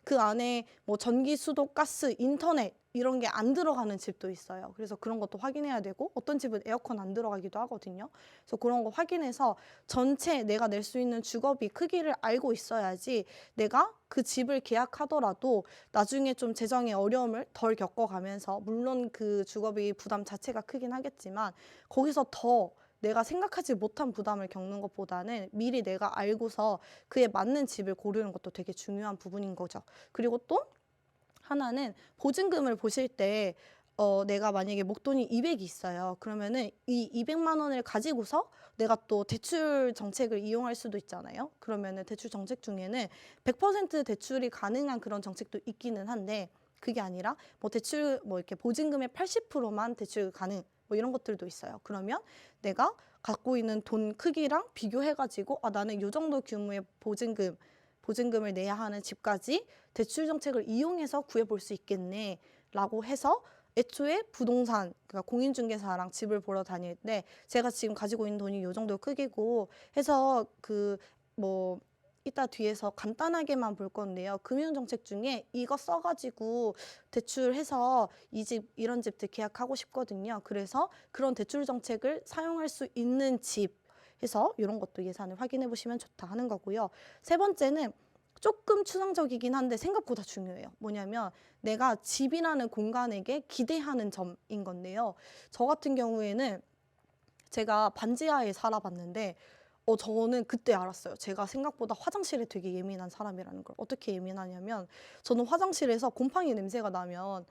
그 안에 뭐 전기, 수도, 가스, 인터넷 이런 게 안 들어가는 집도 있어요. 그래서 그런 것도 확인해야 되고 어떤 집은 에어컨 안 들어가기도 하거든요. 그래서 그런 거 확인해서 전체 내가 낼 수 있는 주거비 크기를 알고 있어야지 내가 그 집을 계약하더라도 나중에 좀 재정의 어려움을 덜 겪어가면서 물론 그 주거비 부담 자체가 크긴 하겠지만 거기서 더 내가 생각하지 못한 부담을 겪는 것보다는 미리 내가 알고서 그에 맞는 집을 고르는 것도 되게 중요한 부분인 거죠. 그리고 또 하나는 보증금을 보실 때 내가 만약에 목돈이 200이 있어요. 그러면은 이 200만 원을 가지고서 내가 또 대출 정책을 이용할 수도 있잖아요. 그러면은 대출 정책 중에는 100% 대출이 가능한 그런 정책도 있기는 한데 그게 아니라 뭐 대출 뭐 이렇게 보증금의 80%만 대출 가능 뭐 이런 것들도 있어요. 그러면 내가 갖고 있는 돈 크기랑 비교해가지고 아 나는 이 정도 규모의 보증금을 내야 하는 집까지 대출 정책을 이용해서 구해볼 수 있겠네라고 해서 애초에 부동산 그러니까 공인중개사랑 집을 보러 다닐 때 제가 지금 가지고 있는 돈이 이 정도 크기고 해서 그 뭐 이따 뒤에서 간단하게만 볼 건데요. 금융정책 중에 이거 써가지고 대출해서 이 집 이런 집들 계약하고 싶거든요. 그래서 그런 대출 정책을 사용할 수 있는 집 해서 이런 것도 예산을 확인해 보시면 좋다 하는 거고요. 세 번째는 조금 추상적이긴 한데 생각보다 중요해요. 뭐냐면 내가 집이라는 공간에게 기대하는 점인 건데요. 저 같은 경우에는 제가 반지하에 살아봤는데 저는 그때 알았어요. 제가 생각보다 화장실에 되게 예민한 사람이라는 걸. 어떻게 예민하냐면 저는 화장실에서 곰팡이 냄새가 나면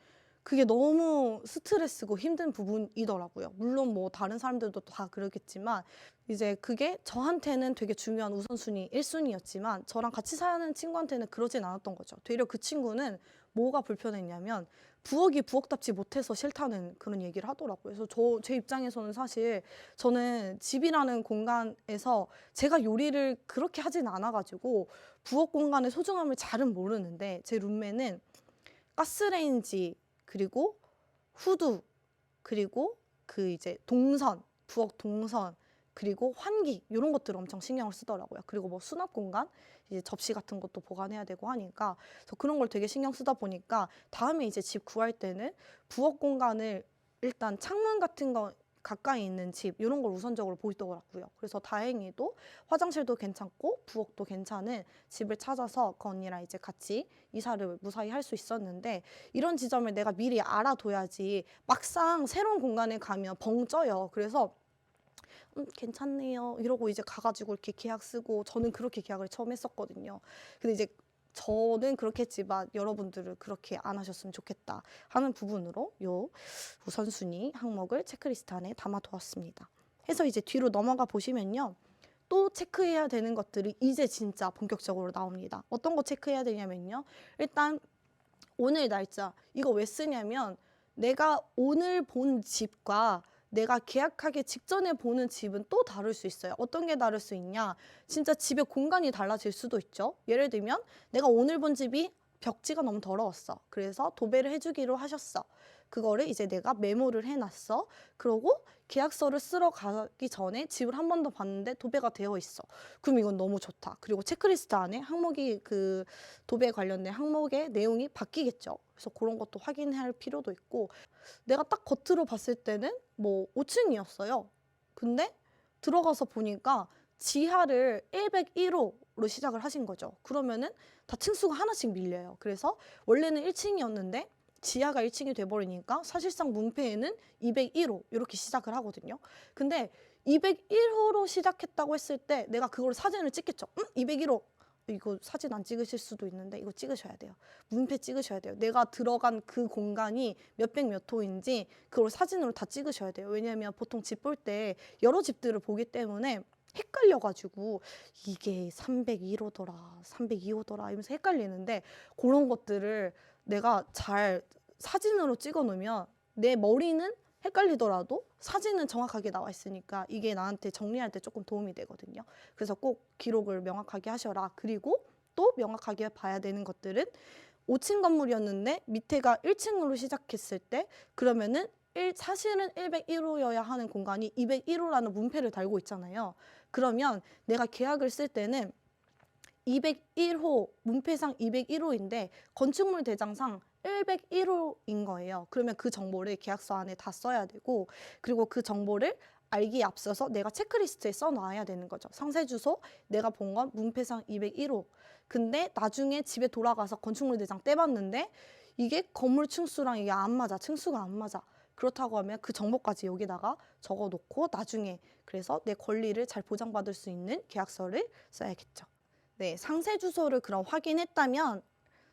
그게 너무 스트레스고 힘든 부분이더라고요. 물론 뭐 다른 사람들도 다 그러겠지만 이제 그게 저한테는 되게 중요한 우선순위 1순위였지만 저랑 같이 사는 친구한테는 그러진 않았던 거죠. 되려 그 친구는 뭐가 불편했냐면 부엌이 부엌답지 못해서 싫다는 그런 얘기를 하더라고요. 그래서 제 입장에서는 사실 저는 집이라는 공간에서 제가 요리를 그렇게 하진 않아가지고 부엌 공간의 소중함을 잘은 모르는데 제 룸메는 가스레인지 그리고 후드 그리고 그 이제 동선 부엌 동선 그리고 환기 이런 것들을 엄청 신경을 쓰더라고요. 그리고 뭐 수납 공간 이제 접시 같은 것도 보관해야 되고 하니까 그래서 그런 걸 되게 신경 쓰다 보니까 다음에 이제 집 구할 때는 부엌 공간을 일단 창문 같은 거 가까이 있는 집 이런 걸 우선적으로 보이더라고요. 그래서 다행히도 화장실도 괜찮고 부엌도 괜찮은 집을 찾아서 그 언니랑 이제 같이 이사를 무사히 할 수 있었는데 이런 지점을 내가 미리 알아둬야지 막상 새로운 공간에 가면 벙 쪄요. 그래서 괜찮네요 이러고 이제 가가지고 이렇게 계약 쓰고 저는 그렇게 계약을 처음 했었거든요. 근데 이제 저는 그렇게 했지만 여러분들은 그렇게 안 하셨으면 좋겠다 하는 부분으로 요 우선순위 항목을 체크리스트 안에 담아두었습니다. 해서 이제 뒤로 넘어가 보시면요. 또 체크해야 되는 것들이 이제 진짜 본격적으로 나옵니다. 어떤 거 체크해야 되냐면요. 일단 오늘 날짜 이거 왜 쓰냐면 내가 오늘 본 집과 내가 계약하기 직전에 보는 집은 또 다를 수 있어요. 어떤 게 다를 수 있냐? 진짜 집의 공간이 달라질 수도 있죠. 예를 들면 내가 오늘 본 집이 벽지가 너무 더러웠어. 그래서 도배를 해주기로 하셨어. 그거를 이제 내가 메모를 해놨어. 그러고 계약서를 쓰러 가기 전에 집을 한 번 더 봤는데 도배가 되어 있어. 그럼 이건 너무 좋다. 그리고 체크리스트 안에 항목이 그 도배 관련된 항목의 내용이 바뀌겠죠. 그래서 그런 것도 확인할 필요도 있고 내가 딱 겉으로 봤을 때는 뭐 5층이었어요. 근데 들어가서 보니까 지하를 101호로 시작을 하신 거죠. 그러면은 다 층수가 하나씩 밀려요. 그래서 원래는 1층이었는데 지하가 1층이 돼버리니까 사실상 문패에는 201호 이렇게 시작을 하거든요. 근데 201호로 시작했다고 했을 때 내가 그걸 사진을 찍겠죠. 201호. 이거 사진 안 찍으실 수도 있는데 이거 찍으셔야 돼요. 문패 찍으셔야 돼요. 내가 들어간 그 공간이 몇백 몇 호인지 그걸 사진으로 다 찍으셔야 돼요. 왜냐하면 보통 집 볼 때 여러 집들을 보기 때문에 헷갈려가지고 이게 301호더라 302호더라 이러면서 헷갈리는데 그런 것들을 내가 잘 사진으로 찍어 놓으면 내 머리는 헷갈리더라도 사진은 정확하게 나와 있으니까 이게 나한테 정리할 때 조금 도움이 되거든요. 그래서 꼭 기록을 명확하게 하셔라. 그리고 또 명확하게 봐야 되는 것들은 5층 건물이었는데 밑에가 1층으로 시작했을 때 그러면은 사실은 101호여야 하는 공간이 201호라는 문패를 달고 있잖아요. 그러면 내가 계약을 쓸 때는 201호, 문패상 201호인데 건축물 대장상 101호인 거예요. 그러면 그 정보를 계약서 안에 다 써야 되고 그리고 그 정보를 알기에 앞서서 내가 체크리스트에 써놔야 되는 거죠. 상세 주소 내가 본 건 문패상 201호. 근데 나중에 집에 돌아가서 건축물 대장 떼봤는데 이게 건물 층수랑 이게 안 맞아. 층수가 안 맞아. 그렇다고 하면 그 정보까지 여기다가 적어놓고 나중에 그래서 내 권리를 잘 보장받을 수 있는 계약서를 써야겠죠. 네, 상세 주소를 그럼 확인했다면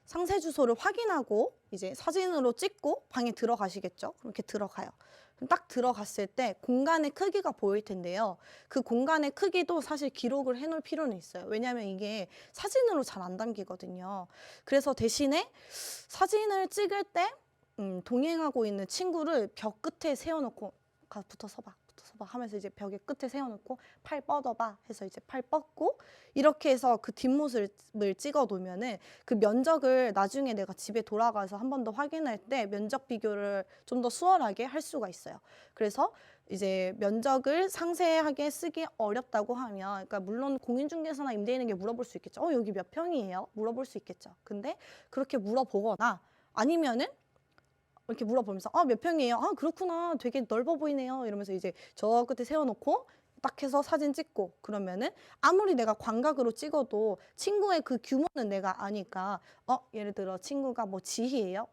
상세 주소를 확인하고 이제 사진으로 찍고 방에 들어가시겠죠? 그렇게 들어가요. 그럼 딱 들어갔을 때 공간의 크기가 보일 텐데요. 그 공간의 크기도 사실 기록을 해놓을 필요는 있어요. 왜냐하면 이게 사진으로 잘 안 담기거든요. 그래서 대신에 사진을 찍을 때 동행하고 있는 친구를 벽 끝에 세워놓고 붙어서 봐. 하면서 이제 벽에 끝에 세워놓고 팔 뻗어봐 해서 이제 팔 뻗고 이렇게 해서 그 뒷모습을 찍어 놓으면은 그 면적을 나중에 내가 집에 돌아가서 한 번 더 확인할 때 면적 비교를 좀 더 수월하게 할 수가 있어요. 그래서 이제 면적을 상세하게 쓰기 어렵다고 하면 그러니까 물론 공인중개사나 임대인에게 물어볼 수 있겠죠. 여기 몇 평이에요? 물어볼 수 있겠죠. 근데 그렇게 물어보거나 아니면은 이렇게 물어보면서 몇 평이에요? 그렇구나 되게 넓어 보이네요 이러면서 이제 저 끝에 세워놓고 딱 해서 사진 찍고 그러면은 아무리 내가 광각으로 찍어도 친구의 그 규모는 내가 아니까 예를 들어 친구가 뭐 지희예요?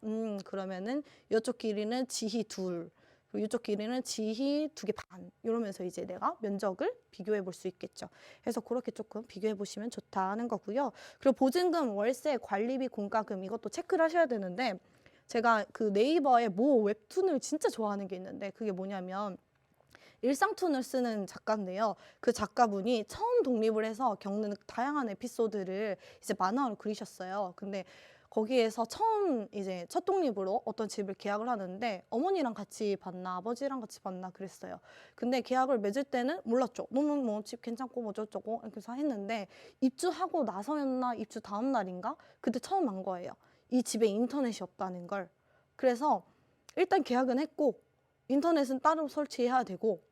그러면은 이쪽 길이는 지희 둘 그리고 이쪽 길이는 지희 2개 반 이러면서 이제 내가 면적을 비교해 볼 수 있겠죠. 그래서 그렇게 조금 비교해 보시면 좋다는 거고요. 그리고 보증금, 월세, 관리비, 공과금 이것도 체크를 하셔야 되는데 제가 그 네이버에 모 웹툰을 진짜 좋아하는 게 있는데 그게 뭐냐면 일상툰을 쓰는 작가인데요. 그 작가분이 처음 독립을 해서 겪는 다양한 에피소드를 이제 만화로 그리셨어요. 근데 거기에서 처음 이제 첫 독립으로 어떤 집을 계약을 하는데 어머니랑 같이 봤나 아버지랑 같이 봤나 그랬어요. 근데 계약을 맺을 때는 몰랐죠. 너무 뭐 집 괜찮고 뭐 어쩌고 이렇게 해서 했는데 입주하고 나서였나 입주 다음 날인가 그때 처음 안 거예요. 이 집에 인터넷이 없다는 걸. 그래서 일단 계약은 했고 인터넷은 따로 설치해야 되고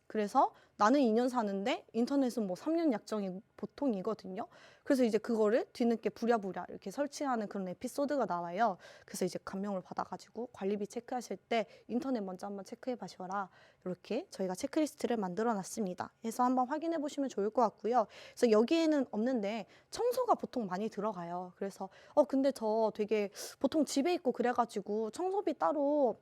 그래서 나는 2년 사는데 인터넷은 뭐 3년 약정이 보통이거든요. 그래서 이제 그거를 뒤늦게 부랴부랴 이렇게 설치하는 그런 에피소드가 나와요. 그래서 이제 감명을 받아가지고 관리비 체크하실 때 인터넷 먼저 한번 체크해 봐셔라. 이렇게 저희가 체크리스트를 만들어 놨습니다. 그래서 한번 확인해 보시면 좋을 것 같고요. 그래서 여기에는 없는데 청소가 보통 많이 들어가요. 그래서 근데 저 되게 보통 집에 있고 그래가지고 청소비 따로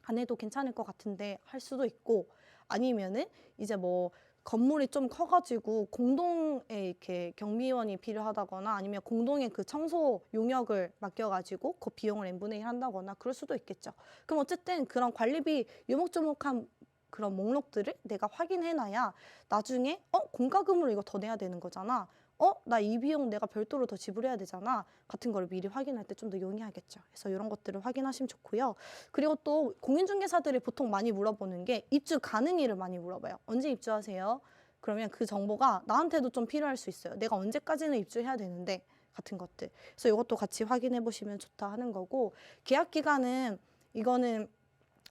안 해도 괜찮을 것 같은데 할 수도 있고 아니면은 이제 뭐 건물이 좀 커가지고 공동에 이렇게 경비원이 필요하다거나 아니면 공동의 그 청소 용역을 맡겨가지고 그 비용을 n분의 1 한다거나 그럴 수도 있겠죠. 그럼 어쨌든 그런 관리비 요목조목한 그런 목록들을 내가 확인해놔야 나중에 공과금으로 이거 더 내야 되는 거잖아. 나 이 비용 내가 별도로 더 지불해야 되잖아. 같은 거를 미리 확인할 때 좀 더 용이하겠죠. 그래서 이런 것들을 확인하시면 좋고요. 그리고 또 공인중개사들이 보통 많이 물어보는 게 입주 가능일을 많이 물어봐요. 언제 입주하세요? 그러면 그 정보가 나한테도 좀 필요할 수 있어요. 내가 언제까지는 입주해야 되는데 같은 것들. 그래서 이것도 같이 확인해 보시면 좋다 하는 거고 계약 기간은 이거는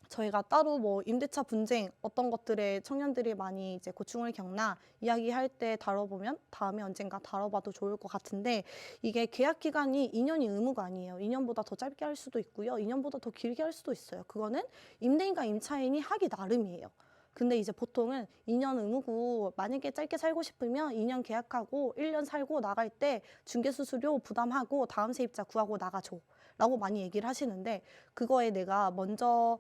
저희가 따로 뭐 임대차 분쟁 어떤 것들에 청년들이 많이 이제 고충을 겪나 이야기할 때 다뤄보면 다음에 언젠가 다뤄봐도 좋을 것 같은데 이게 계약 기간이 2년이 의무가 아니에요. 2년보다 더 짧게 할 수도 있고요. 2년보다 더 길게 할 수도 있어요. 그거는 임대인과 임차인이 하기 나름이에요. 근데 이제 보통은 2년 의무고 만약에 짧게 살고 싶으면 2년 계약하고 1년 살고 나갈 때 중개수수료 부담하고 다음 세입자 구하고 나가줘 라고 많이 얘기를 하시는데 그거에 내가 먼저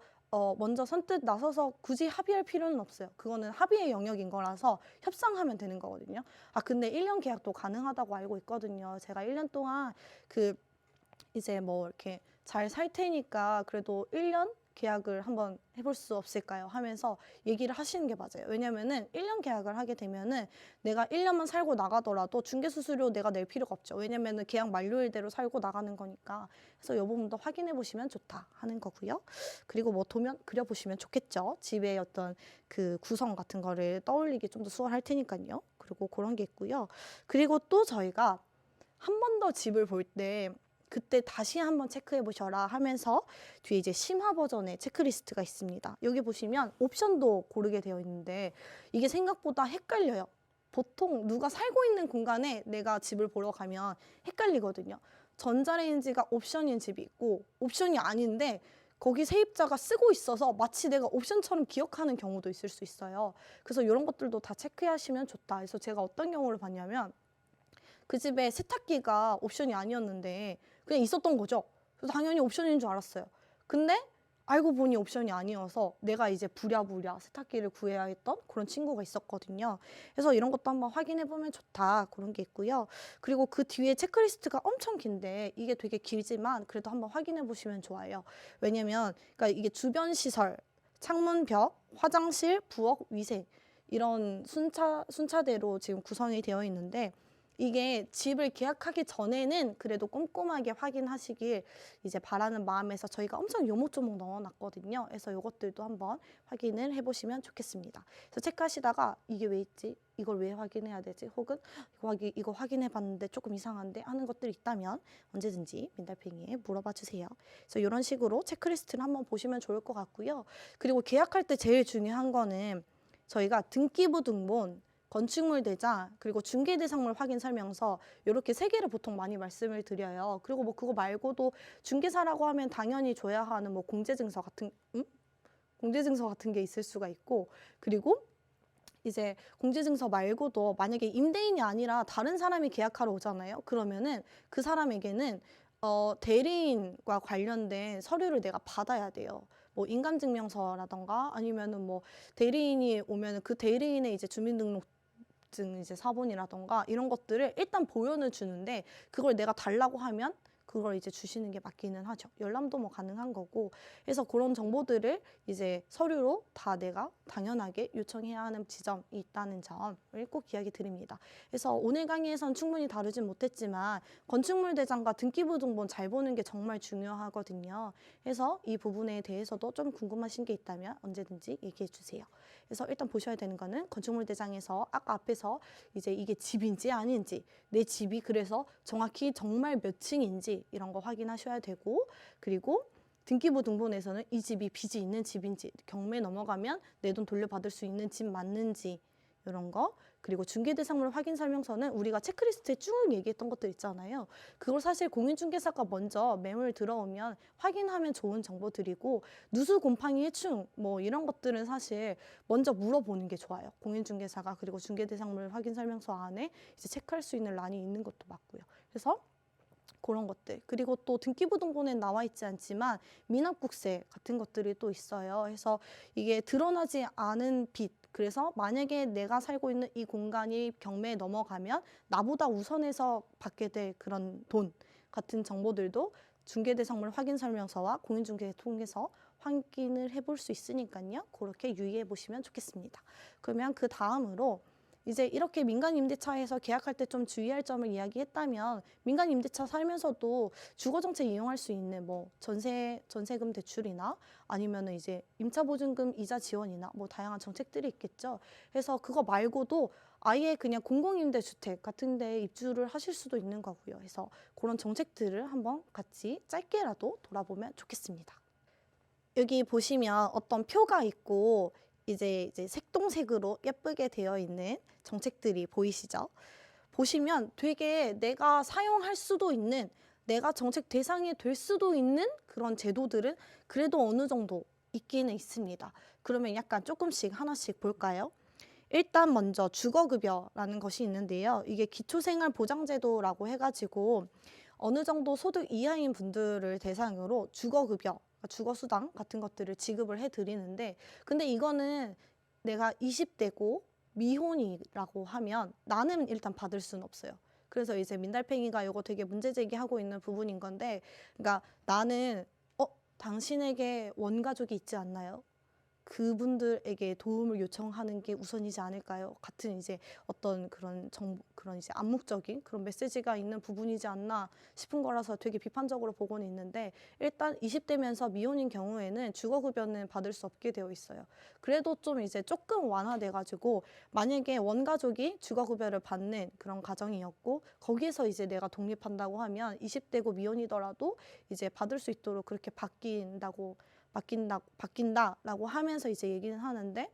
선뜻 나서서 굳이 합의할 필요는 없어요. 그거는 합의의 영역인 거라서 협상하면 되는 거거든요. 근데 1년 계약도 가능하다고 알고 있거든요. 제가 1년 동안 이제 뭐 이렇게 잘 살 테니까 그래도 1년 계약을 한번 해볼 수 없을까요? 하면서 얘기를 하시는 게 맞아요. 왜냐면은 1년 계약을 하게 되면은 내가 1년만 살고 나가더라도 중개수수료 내가 낼 필요가 없죠. 왜냐면은 계약 만료일대로 살고 나가는 거니까. 그래서 이 부분도 확인해 보시면 좋다 하는 거고요. 그리고 뭐 도면 그려보시면 좋겠죠. 집의 어떤 그 구성 같은 거를 떠올리기 좀 더 수월할 테니까요. 그리고 그런 게 있고요. 그리고 또 저희가 한 번 더 집을 볼때 그때 다시 한번 체크해 보셔라 하면서 뒤에 이제 심화 버전의 체크리스트가 있습니다. 여기 보시면 옵션도 고르게 되어 있는데 이게 생각보다 헷갈려요. 보통 누가 살고 있는 공간에 내가 집을 보러 가면 헷갈리거든요. 전자레인지가 옵션인 집이 있고 옵션이 아닌데 거기 세입자가 쓰고 있어서 마치 내가 옵션처럼 기억하는 경우도 있을 수 있어요. 그래서 이런 것들도 다 체크하시면 좋다. 그래서 제가 어떤 경우를 봤냐면 그 집에 세탁기가 옵션이 아니었는데 그냥 있었던 거죠. 그래서 당연히 옵션인 줄 알았어요. 근데 알고 보니 옵션이 아니어서 내가 이제 부랴부랴 세탁기를 구해야 했던 그런 친구가 있었거든요. 그래서 이런 것도 한번 확인해 보면 좋다 그런 게 있고요. 그리고 그 뒤에 체크리스트가 엄청 긴데 이게 되게 길지만 그래도 한번 확인해 보시면 좋아요. 왜냐면 그러니까 이게 주변 시설, 창문, 벽, 화장실, 부엌, 위생 이런 순차대로 지금 구성이 되어 있는데 이게 집을 계약하기 전에는 그래도 꼼꼼하게 확인하시길 이제 바라는 마음에서 저희가 엄청 요목조목 넣어놨거든요. 그래서 이것들도 한번 확인을 해보시면 좋겠습니다. 그래서 체크하시다가 이게 왜 있지? 이걸 왜 확인해야 되지? 혹은 이거 확인해봤는데 조금 이상한데 하는 것들이 있다면 언제든지 민달팽이에 물어봐 주세요. 그래서 이런 식으로 체크리스트를 한번 보시면 좋을 것 같고요. 그리고 계약할 때 제일 중요한 거는 저희가 등기부 등본 건축물 대장 그리고 중개대상물 확인 설명서 이렇게 세 개를 보통 많이 말씀을 드려요. 그리고 뭐 그거 말고도 중개사라고 하면 당연히 줘야 하는 뭐 공제증서 같은 공제증서 같은 게 있을 수가 있고 그리고 이제 공제증서 말고도 만약에 임대인이 아니라 다른 사람이 계약하러 오잖아요. 그러면은 그 사람에게는 대리인과 관련된 서류를 내가 받아야 돼요. 뭐 인감증명서라던가 아니면은 뭐 대리인이 오면은 그 대리인의 이제 주민등록증 이제 사본이라던가 이런 것들을 일단 보여는 주는데 그걸 내가 달라고 하면 그걸 이제 주시는 게 맞기는 하죠. 열람도 뭐 가능한 거고. 그래서 그런 정보들을 이제 서류로 다 내가 당연하게 요청해야 하는 지점이 있다는 점을 꼭 이야기 드립니다. 그래서 오늘 강의에선 충분히 다루진 못했지만 건축물 대장과 등기부 등본 잘 보는 게 정말 중요하거든요. 그래서 이 부분에 대해서도 좀 궁금하신 게 있다면 언제든지 얘기해 주세요. 그래서 일단 보셔야 되는 거는 건축물 대장에서 아까 앞에서 이제 이게 집인지 아닌지, 내 집이 그래서 정확히 정말 몇 층인지 이런 거 확인하셔야 되고, 그리고 등기부 등본에서는 이 집이 빚이 있는 집인지, 경매 넘어가면 내 돈 돌려받을 수 있는 집 맞는지 이런 거, 그리고 중개대상물 확인 설명서는 우리가 체크리스트에 쭉 얘기했던 것들 있잖아요. 그걸 사실 공인중개사가 먼저 매물 들어오면 확인하면 좋은 정보들이고, 누수 곰팡이 해충 뭐 이런 것들은 사실 먼저 물어보는 게 좋아요. 공인중개사가. 그리고 중개대상물 확인 설명서 안에 이제 체크할 수 있는 란이 있는 것도 맞고요. 그래서 그런 것들. 그리고 또 등기부 등본에 나와 있지 않지만 미납국세 같은 것들이 또 있어요. 그래서 이게 드러나지 않은 빚. 그래서 만약에 내가 살고 있는 이 공간이 경매에 넘어가면 나보다 우선해서 받게 될 그런 돈 같은 정보들도 중개대상물 확인 설명서와 공인중개를 통해서 확인을 해볼 수 있으니까요. 그렇게 유의해 보시면 좋겠습니다. 그러면 그 다음으로 이제 이렇게 민간 임대차에서 계약할 때 좀 주의할 점을 이야기했다면, 민간 임대차 살면서도 주거정책 이용할 수 있는 뭐 전세금 대출이나 아니면은 이제 임차보증금 이자 지원이나 뭐 다양한 정책들이 있겠죠. 그래서 그거 말고도 아예 그냥 공공임대주택 같은 데 입주를 하실 수도 있는 거고요. 그래서 그런 정책들을 한번 같이 짧게라도 돌아보면 좋겠습니다. 여기 보시면 어떤 표가 있고 이제 색동색으로 예쁘게 되어 있는 정책들이 보이시죠? 보시면 되게 내가 사용할 수도 있는, 내가 정책 대상이 될 수도 있는 그런 제도들은 그래도 어느 정도 있기는 있습니다. 그러면 약간 조금씩 하나씩 볼까요? 일단 먼저 주거급여라는 것이 있는데요. 이게 기초생활보장제도라고 해가지고 어느 정도 소득 이하인 분들을 대상으로 주거급여, 주거수당 같은 것들을 지급을 해드리는데, 근데 이거는 내가 20대고 미혼이라고 하면 나는 일단 받을 수는 없어요. 그래서 이제 민달팽이가 이거 되게 문제 제기하고 있는 부분인 건데, 그러니까 나는 당신에게 원가족이 있지 않나요? 그분들에게 도움을 요청하는 게 우선이지 않을까요? 같은 이제 어떤 그런 그런 이제 암묵적인 그런 메시지가 있는 부분이지 않나 싶은 거라서 되게 비판적으로 보고는 있는데, 일단 20대면서 미혼인 경우에는 주거급여는 받을 수 없게 되어 있어요. 그래도 좀 이제 조금 완화돼가지고 만약에 원가족이 주거급여를 받는 그런 가정이었고 거기에서 이제 내가 독립한다고 하면 20대고 미혼이더라도 이제 받을 수 있도록 그렇게 바뀐다라고 하면서 이제 얘기는 하는데,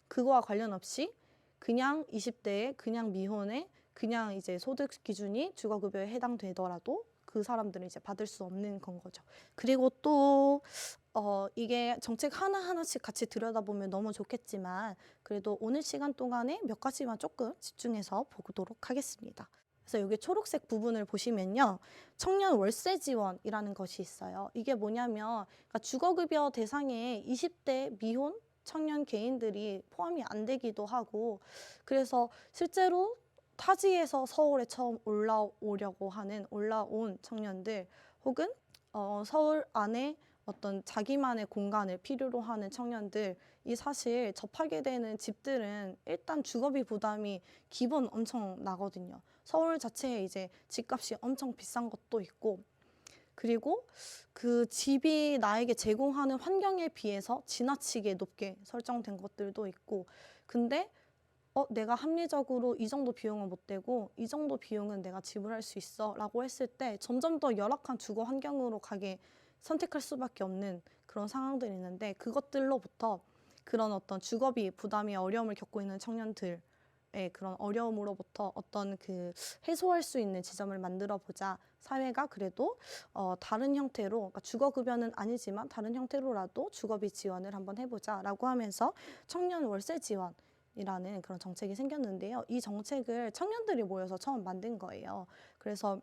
그거와 관련 없이 그냥 20대에 그냥 미혼에 그냥 이제 소득 기준이 주거급여에 해당되더라도 그 사람들은 이제 받을 수 없는 건 거죠. 그리고 또 이게 정책 하나하나씩 같이 들여다보면 너무 좋겠지만 그래도 오늘 시간 동안에 몇 가지만 조금 집중해서 보도록 하겠습니다. 그래서 여기 초록색 부분을 보시면요. 청년 월세 지원이라는 것이 있어요. 이게 뭐냐면 그러니까 주거급여 대상에 20대 미혼 청년 개인들이 포함이 안 되기도 하고, 그래서 실제로 타지에서 서울에 처음 올라온 청년들, 혹은 서울 안에 어떤 자기만의 공간을 필요로 하는 청년들이 사실 접하게 되는 집들은 일단 주거비 부담이 기본 엄청 나거든요. 서울 자체에 이제 집값이 엄청 비싼 것도 있고, 그리고 그 집이 나에게 제공하는 환경에 비해서 지나치게 높게 설정된 것들도 있고, 근데 내가 합리적으로 이 정도 비용은 못 되고 이 정도 비용은 내가 지불할 수 있어 라고 했을 때 점점 더 열악한 주거 환경으로 선택할 수밖에 없는 그런 상황들이 있는데, 그것들로부터 그런 어떤 주거비 부담이 어려움을 겪고 있는 청년들의 그런 어려움으로부터 어떤 그 해소할 수 있는 지점을 만들어 보자. 사회가 그래도 다른 형태로, 그러니까 주거급여는 아니지만 다른 형태로라도 주거비 지원을 한번 해보자라고 하면서 청년 월세 지원 이라는 그런 정책이 생겼는데요. 이 정책을 청년들이 모여서 처음 만든 거예요. 그래서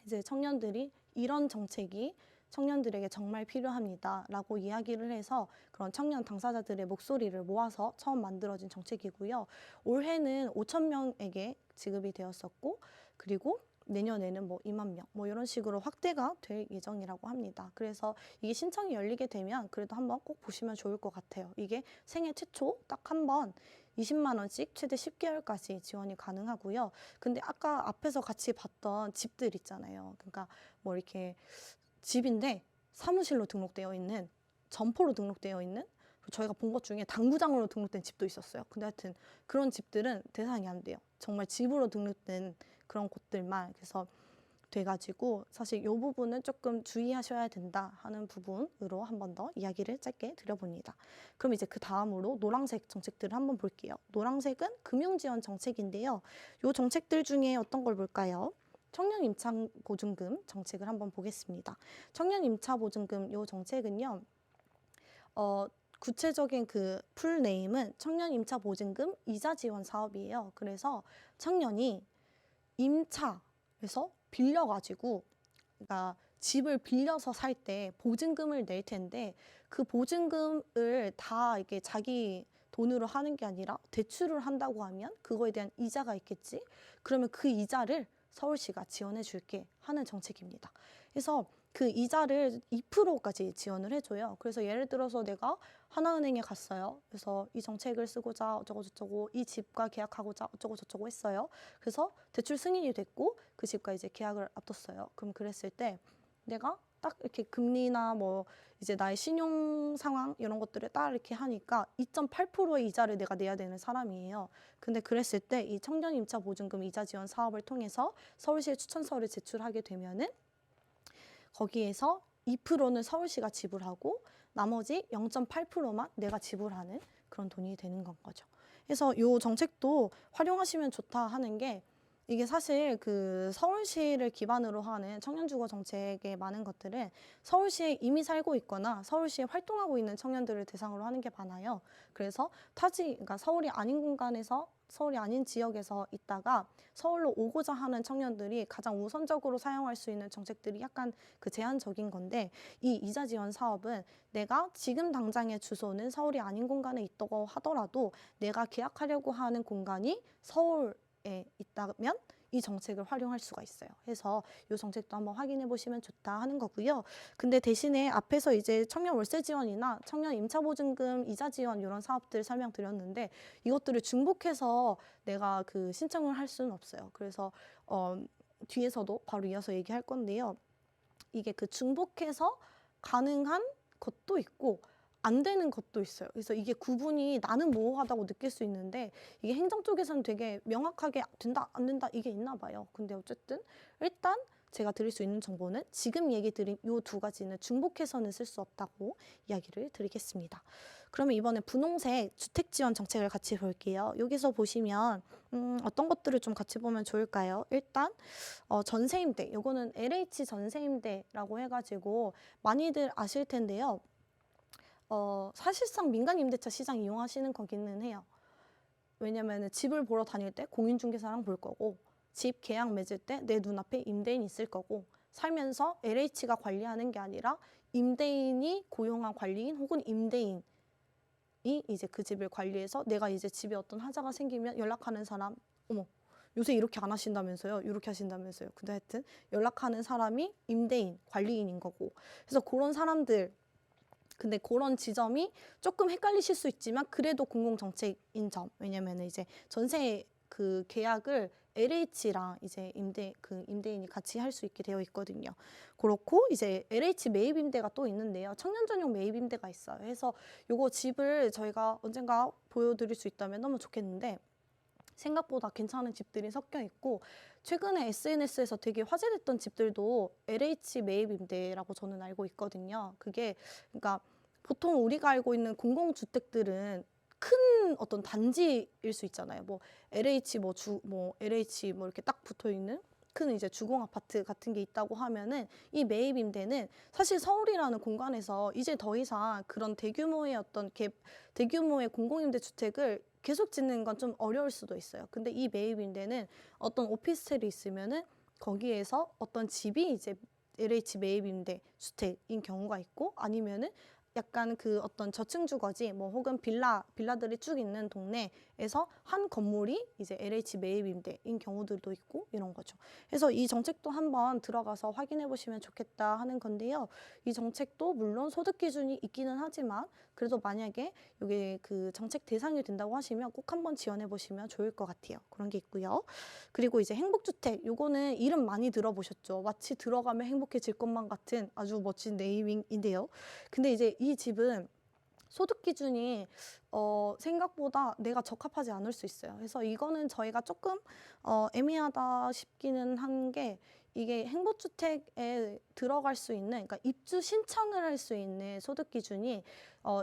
이제 청년들이 이런 정책이 청년들에게 정말 필요합니다라고 이야기를 해서 그런 청년 당사자들의 목소리를 모아서 처음 만들어진 정책이고요. 올해는 5천 명에게 지급이 되었었고, 그리고 내년에는 뭐 2만 명, 뭐 이런 식으로 확대가 될 예정이라고 합니다. 그래서 이게 신청이 열리게 되면 그래도 한번 꼭 보시면 좋을 것 같아요. 이게 생애 최초 딱 한 번 20만 원씩 최대 10개월까지 지원이 가능하고요. 근데 아까 앞에서 같이 봤던 집들 있잖아요. 그러니까 뭐 이렇게 집인데 사무실로 등록되어 있는, 점포로 등록되어 있는, 저희가 본 것 중에 당구장으로 등록된 집도 있었어요. 근데 하여튼 그런 집들은 대상이 안 돼요. 정말 집으로 등록된 그런 곳들만. 그래서 돼가지고 사실 이 부분은 조금 주의하셔야 된다 하는 부분으로 한 번 더 이야기를 짧게 드려봅니다. 그럼 이제 그 다음으로 노란색 정책들을 한번 볼게요. 노란색은 금융지원 정책인데요. 이 정책들 중에 어떤 걸 볼까요? 청년 임차 보증금 정책을 한번 보겠습니다. 청년 임차 보증금 이 정책은요. 구체적인 그 풀네임은 청년 임차 보증금 이자 지원 사업이에요. 그래서 청년이 임차에서 빌려가지고, 그러니까 집을 빌려서 살 때 보증금을 낼 텐데 그 보증금을 다 이게 자기 돈으로 하는 게 아니라 대출을 한다고 하면 그거에 대한 이자가 있겠지. 그러면 그 이자를 서울시가 지원해 줄게 하는 정책입니다. 그래서 그 이자를 2%까지 지원을 해줘요. 그래서 예를 들어서 내가 하나은행에 갔어요. 그래서 이 정책을 쓰고자 어쩌고 저쩌고 이 집과 계약하고자 어쩌고 저쩌고 했어요. 그래서 대출 승인이 됐고 그 집과 이제 계약을 앞뒀어요. 그럼 그랬을 때 내가 딱 이렇게 금리나 뭐 이제 나의 신용 상황 이런 것들을 딱 이렇게 하니까 2.8%의 이자를 내가 내야 되는 사람이에요. 근데 그랬을 때 이 청년 임차 보증금 이자 지원 사업을 통해서 서울시에 추천서를 제출하게 되면은 거기에서 2%는 서울시가 지불하고 나머지 0.8%만 내가 지불하는 그런 돈이 되는 건 거죠. 그래서 이 정책도 활용하시면 좋다 하는 게 이게 사실 그 서울시를 기반으로 하는 청년주거 정책의 많은 것들은 서울시에 이미 살고 있거나 서울시에 활동하고 있는 청년들을 대상으로 하는 게 많아요. 그래서 그러니까 서울이 아닌 공간에서 서울이 아닌 지역에서 있다가 서울로 오고자 하는 청년들이 가장 우선적으로 사용할 수 있는 정책들이 약간 그 제한적인 건데 이 이자 지원 사업은 내가 지금 당장의 주소는 서울이 아닌 공간에 있다고 하더라도 내가 계약하려고 하는 공간이 서울에 있다면 이 정책을 활용할 수가 있어요. 그래서 이 정책도 한번 확인해 보시면 좋다 하는 거고요. 근데 대신에 앞에서 이제 청년 월세 지원이나 청년 임차 보증금 이자 지원 이런 사업들 설명드렸는데 이것들을 중복해서 내가 그 신청을 할 수는 없어요. 그래서 뒤에서도 바로 이어서 얘기할 건데요. 이게 그 중복해서 가능한 것도 있고 안 되는 것도 있어요. 그래서 이게 구분이 나는 모호하다고 느낄 수 있는데 이게 행정 쪽에서는 되게 명확하게 된다, 안 된다 이게 있나 봐요. 근데 어쨌든 일단 제가 드릴 수 있는 정보는 지금 얘기 드린 이 두 가지는 중복해서는 쓸 수 없다고 이야기를 드리겠습니다. 그러면 이번에 분홍색 주택 지원 정책을 같이 볼게요. 여기서 보시면 어떤 것들을 좀 같이 보면 좋을까요? 일단 전세임대, 요거는 LH 전세임대라고 해가지고 많이들 아실 텐데요. 사실상 민간 임대차 시장 이용하시는 거기는 해요. 왜냐면 집을 보러 다닐 때 공인중개사랑 볼 거고 집 계약 맺을 때 내 눈앞에 임대인이 있을 거고 살면서 LH가 관리하는 게 아니라 임대인이 고용한 관리인 혹은 임대인이 이제 그 집을 관리해서 내가 이제 집에 어떤 하자가 생기면 연락하는 사람, 어머 요새 이렇게 안 하신다면서요? 이렇게 하신다면서요? 근데 하여튼 연락하는 사람이 임대인, 관리인인 거고 그래서 그런 사람들 근데 그런 지점이 조금 헷갈리실 수 있지만 그래도 공공정책인 점. 왜냐면 이제 전세 그 계약을 LH랑 이제 임대인이 같이 할 수 있게 되어 있거든요. 그렇고 이제 LH 매입 임대가 또 있는데요. 청년 전용 매입 임대가 있어요. 그래서 요거 집을 저희가 언젠가 보여드릴 수 있다면 너무 좋겠는데 생각보다 괜찮은 집들이 섞여 있고 최근에 SNS에서 되게 화제됐던 집들도 LH 매입 임대라고 저는 알고 있거든요. 그게 그러니까 보통 우리가 알고 있는 공공주택들은 큰 어떤 단지일 수 있잖아요. 뭐 LH 뭐 LH 뭐 이렇게 딱 붙어 있는 큰 이제 주공 아파트 같은 게 있다고 하면은 이 매입 임대는 사실 서울이라는 공간에서 이제 더 이상 그런 대규모의 대규모의 공공임대 주택을 계속 짓는 건 좀 어려울 수도 있어요. 근데 이 매입 임대는 어떤 오피스텔이 있으면은 거기에서 어떤 집이 이제 LH 매입 임대 주택인 경우가 있고 아니면은 약간 그 어떤 저층 주거지 뭐 혹은 빌라들이 쭉 있는 동네에서 한 건물이 이제 LH 매입 임대인 경우들도 있고 이런 거죠. 그래서 이 정책도 한번 들어가서 확인해 보시면 좋겠다 하는 건데요. 이 정책도 물론 소득 기준이 있기는 하지만 그래도 만약에 이게 그 정책 대상이 된다고 하시면 꼭 한번 지원해 보시면 좋을 것 같아요. 그런 게 있고요. 그리고 이제 행복주택, 요거는 이름 많이 들어보셨죠? 마치 들어가면 행복해질 것만 같은 아주 멋진 네이밍인데요. 근데 이제 이 집은 소득 기준이 생각보다 내가 적합하지 않을 수 있어요. 그래서 이거는 저희가 조금 애매하다 싶기는 한 게 이게 행복주택에 들어갈 수 있는, 그러니까 입주 신청을 할 수 있는 소득 기준이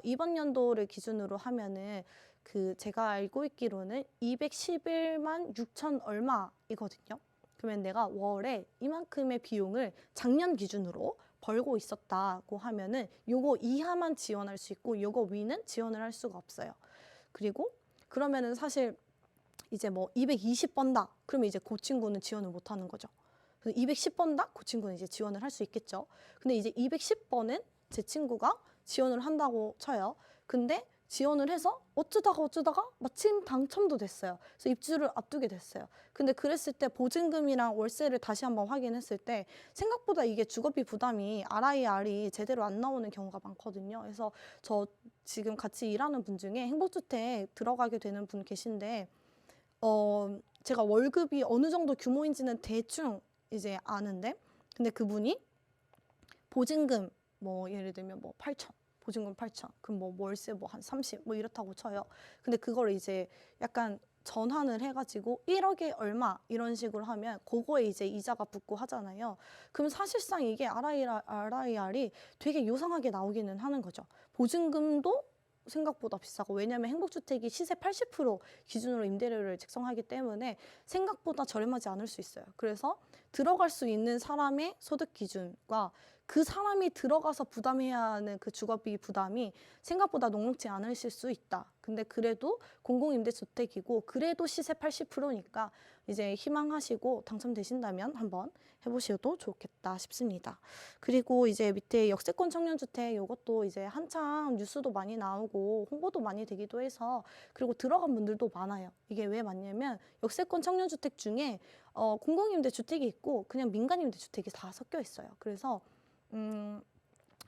이번 연도를 기준으로 하면은 그 제가 알고 있기로는 211만 6천 얼마이거든요. 그러면 내가 월에 이만큼의 비용을 작년 기준으로 벌고 있었다고 하면은 요거 이하만 지원할 수 있고 요거 위는 지원을 할 수가 없어요. 그리고 그러면은 사실 이제 뭐 220 번다. 그러면 이제 그 친구는 지원을 못 하는 거죠. 그래서 210 번다? 그 친구는 이제 지원을 할 수 있겠죠. 근데 이제 210번은 제 친구가 지원을 한다고 쳐요. 근데 지원을 해서 어쩌다가 마침 당첨도 됐어요. 그래서 입주를 앞두게 됐어요. 근데 그랬을 때 보증금이랑 월세를 다시 한번 확인했을 때 생각보다 이게 주거비 부담이 RIR이 제대로 안 나오는 경우가 많거든요. 그래서 저 지금 같이 일하는 분 중에 행복주택 들어가게 되는 분 계신데 제가 월급이 어느 정도 규모인지는 대충 이제 아는데 근데 그분이 보증금 뭐 예를 들면 뭐 8천 보증금 8천 그럼 뭐 월세 뭐 한 30 뭐 이렇다고 쳐요. 근데 그걸 이제 약간 전환을 해가지고 1억에 얼마 이런 식으로 하면 그거에 이제 이자가 붙고 하잖아요. 그럼 사실상 이게 RIR이 되게 요상하게 나오기는 하는 거죠. 보증금도 생각보다 비싸고 왜냐하면 행복주택이 시세 80% 기준으로 임대료를 책정하기 때문에 생각보다 저렴하지 않을 수 있어요. 그래서 들어갈 수 있는 사람의 소득 기준과 그 사람이 들어가서 부담해야 하는 그 주거비 부담이 생각보다 녹록지 않으실 수 있다. 근데 그래도 공공임대주택이고 그래도 시세 80%니까 이제 희망하시고 당첨되신다면 한번 해보셔도 좋겠다 싶습니다. 그리고 이제 밑에 역세권 청년주택 이것도 이제 한창 뉴스도 많이 나오고 홍보도 많이 되기도 해서 그리고 들어간 분들도 많아요. 이게 왜 많냐면 역세권 청년주택 중에 공공임대주택이 있고 그냥 민간임대주택이 다 섞여 있어요. 그래서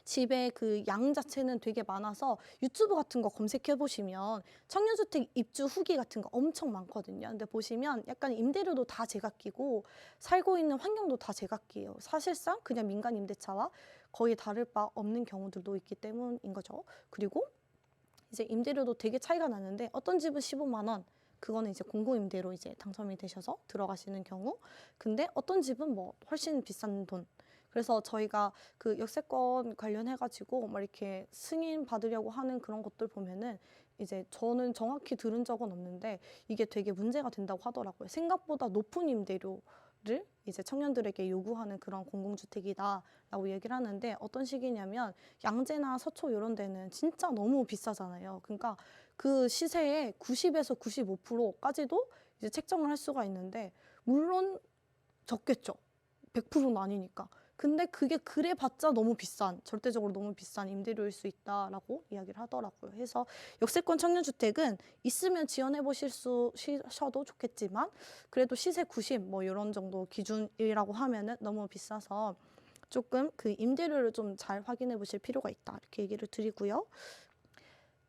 집에 그 양 자체는 되게 많아서 유튜브 같은 거 검색해 보시면 청년주택 입주 후기 같은 거 엄청 많거든요. 근데 보시면 약간 임대료도 다 제각기고 살고 있는 환경도 다 제각기예요. 사실상 그냥 민간 임대차와 거의 다를 바 없는 경우들도 있기 때문인 거죠. 그리고 이제 임대료도 되게 차이가 나는데 어떤 집은 15만 원, 그거는 이제 공고임대로 이제 당첨이 되셔서 들어가시는 경우. 근데 어떤 집은 뭐 훨씬 비싼 돈. 그래서 저희가 그 역세권 관련해가지고 막 이렇게 승인 받으려고 하는 그런 것들 보면은 이제 저는 정확히 들은 적은 없는데 이게 되게 문제가 된다고 하더라고요. 생각보다 높은 임대료를 이제 청년들에게 요구하는 그런 공공주택이다라고 얘기를 하는데 어떤 식이냐면 양재나 서초 이런 데는 진짜 너무 비싸잖아요. 그러니까 그 시세의 90에서 95%까지도 이제 책정을 할 수가 있는데 물론 적겠죠. 100%는 아니니까. 근데 그게 그래봤자 너무 비싼, 절대적으로 너무 비싼 임대료일 수 있다라고 이야기를 하더라고요. 그래서 역세권 청년주택은 있으면 지원해 보셔도 좋겠지만 그래도 시세 90 뭐 이런 정도 기준이라고 하면은 너무 비싸서 조금 그 임대료를 좀 잘 확인해 보실 필요가 있다. 이렇게 얘기를 드리고요.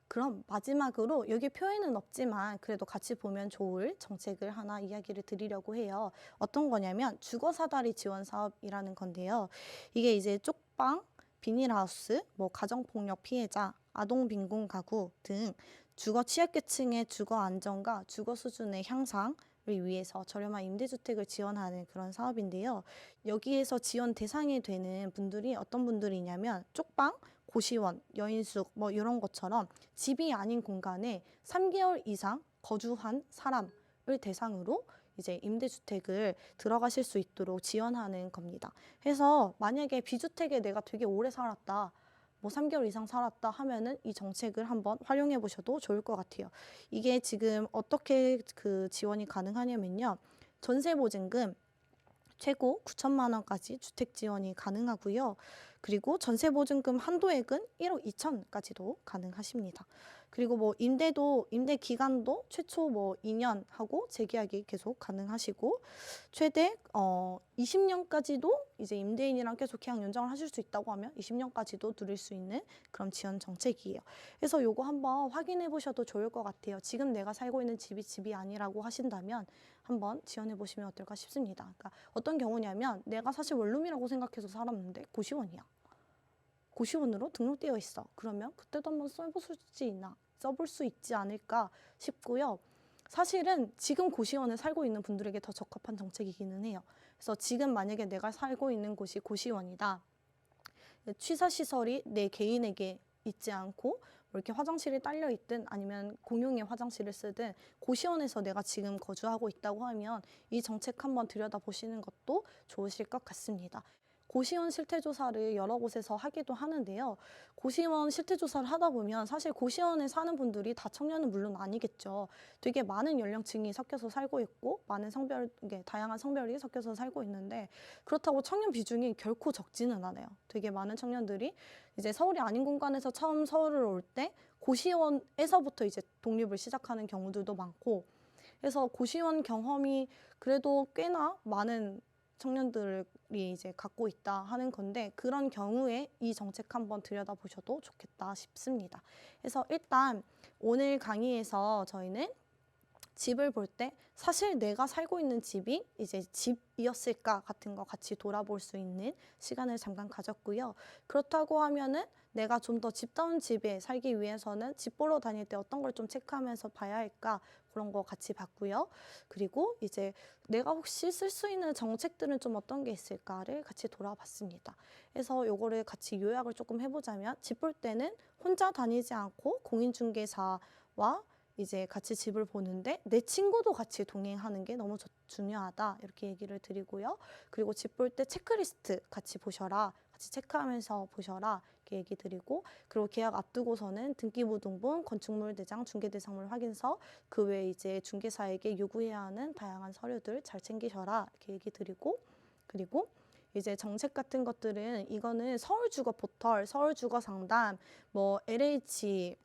그럼 마지막으로 여기 표에는 없지만 그래도 같이 보면 좋을 정책을 하나 이야기를 드리려고 해요. 어떤 거냐면 주거사다리 지원 사업이라는 건데요. 이게 이제 쪽방, 비닐하우스, 뭐 가정폭력 피해자, 아동빈곤 가구 등 주거 취약계층의 주거 안정과 주거 수준의 향상을 위해서 저렴한 임대주택을 지원하는 그런 사업인데요. 여기에서 지원 대상이 되는 분들이 어떤 분들이냐면 쪽방, 고시원, 여인숙 뭐 이런 것처럼 집이 아닌 공간에 3개월 이상 거주한 사람을 대상으로 이제 임대주택을 들어가실 수 있도록 지원하는 겁니다. 그래서 만약에 비주택에 내가 되게 오래 살았다. 뭐 3개월 이상 살았다 하면은 이 정책을 한번 활용해 보셔도 좋을 것 같아요. 이게 지금 어떻게 그 지원이 가능하냐면요. 전세보증금 최고 9천만 원까지 주택 지원이 가능하고요. 그리고 전세 보증금 한도액은 1억 2천까지도 가능하십니다. 그리고 뭐 임대 기간도 최초 뭐 2년 하고 재계약이 계속 가능하시고 최대 20년까지도 이제 임대인이랑 계속 계약 연장을 하실 수 있다고 하면 20년까지도 누릴 수 있는 그런 지원 정책이에요. 그래서 요거 한번 확인해 보셔도 좋을 것 같아요. 지금 내가 살고 있는 집이 아니라고 하신다면 한번 지원해 보시면 어떨까 싶습니다. 그러니까 어떤 경우냐면 내가 사실 원룸이라고 생각해서 살았는데 고시원이야. 고시원으로 등록되어 있어. 그러면 그때도 한번 써볼 수 있지 않을까 싶고요. 사실은 지금 고시원에 살고 있는 분들에게 더 적합한 정책이기는 해요. 그래서 지금 만약에 내가 살고 있는 곳이 고시원이다. 취사시설이 내 개인에게 있지 않고 뭐 이렇게 화장실이 딸려 있든 아니면 공용의 화장실을 쓰든 고시원에서 내가 지금 거주하고 있다고 하면 이 정책 한번 들여다보시는 것도 좋으실 것 같습니다. 고시원 실태조사를 여러 곳에서 하기도 하는데요. 고시원 실태조사를 하다 보면 사실 고시원에 사는 분들이 다 청년은 물론 아니겠죠. 되게 많은 연령층이 섞여서 살고 있고 많은 다양한 성별이 섞여서 살고 있는데 그렇다고 청년 비중이 결코 적지는 않아요. 되게 많은 청년들이 이제 서울이 아닌 공간에서 처음 서울을 올 때 고시원에서부터 이제 독립을 시작하는 경우들도 많고 그래서 고시원 경험이 그래도 꽤나 많은 청년들이 이제 갖고 있다 하는 건데 그런 경우에 이 정책 한번 들여다보셔도 좋겠다 싶습니다. 그래서 일단 오늘 강의에서 저희는 집을 볼 때 사실 내가 살고 있는 집이 이제 집이었을까 같은 거 같이 돌아볼 수 있는 시간을 잠깐 가졌고요. 그렇다고 하면은 내가 좀 더 집다운 집에 살기 위해서는 집 보러 다닐 때 어떤 걸 좀 체크하면서 봐야 할까 그런 거 같이 봤고요. 그리고 이제 내가 혹시 쓸 수 있는 정책들은 좀 어떤 게 있을까를 같이 돌아봤습니다. 그래서 요거를 같이 요약을 조금 해보자면 집 볼 때는 혼자 다니지 않고 공인중개사와 이제 같이 집을 보는데 내 친구도 같이 동행하는 게 너무 중요하다 이렇게 얘기를 드리고요. 그리고 집 볼 때 체크리스트 같이 보셔라. 같이 체크하면서 보셔라 이렇게 얘기 드리고 그리고 계약 앞두고서는 등기부등본, 건축물 대장, 중개대상물 확인서 그 외에 이제 중개사에게 요구해야 하는 다양한 서류들 잘 챙기셔라 이렇게 얘기 드리고 그리고 이제 정책 같은 것들은 이거는 서울주거포털, 서울주거상담, 뭐 LH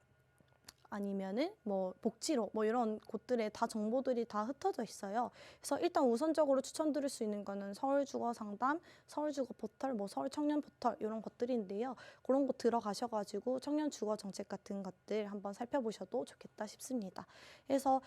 아니면은 뭐 복지로 뭐 이런 곳들에 다 정보들이 다 흩어져 있어요. 그래서 일단 우선적으로 추천드릴 수 있는 거는 서울주거상담, 서울주거포털, 뭐 서울청년포털 이런 것들인데요. 그런 곳 들어가셔가지고 청년주거 정책 같은 것들 한번 살펴보셔도 좋겠다 싶습니다. 그래서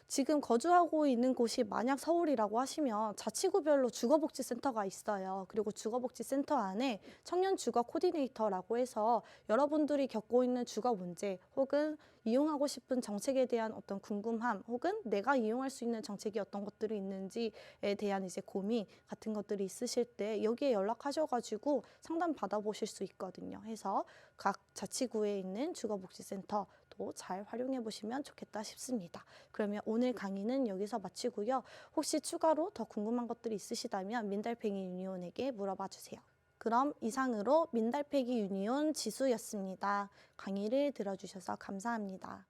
지금 거주하고 있는 곳이 만약 서울이라고 하시면 자치구별로 주거복지센터가 있어요. 그리고 주거복지센터 안에 청년주거 코디네이터라고 해서 여러분들이 겪고 있는 주거 문제 혹은 이용하고 싶은 정책에 대한 어떤 궁금함 혹은 내가 이용할 수 있는 정책이 어떤 것들이 있는지에 대한 이제 고민 같은 것들이 있으실 때 여기에 연락하셔가지고 상담 받아보실 수 있거든요. 해서 각 자치구에 있는 주거복지센터도 잘 활용해 보시면 좋겠다 싶습니다. 그러면 오늘 강의는 여기서 마치고요. 혹시 추가로 더 궁금한 것들이 있으시다면 민달팽이 유니온에게 물어봐 주세요. 그럼 이상으로 민달팽이 유니온 지수였습니다. 강의를 들어주셔서 감사합니다.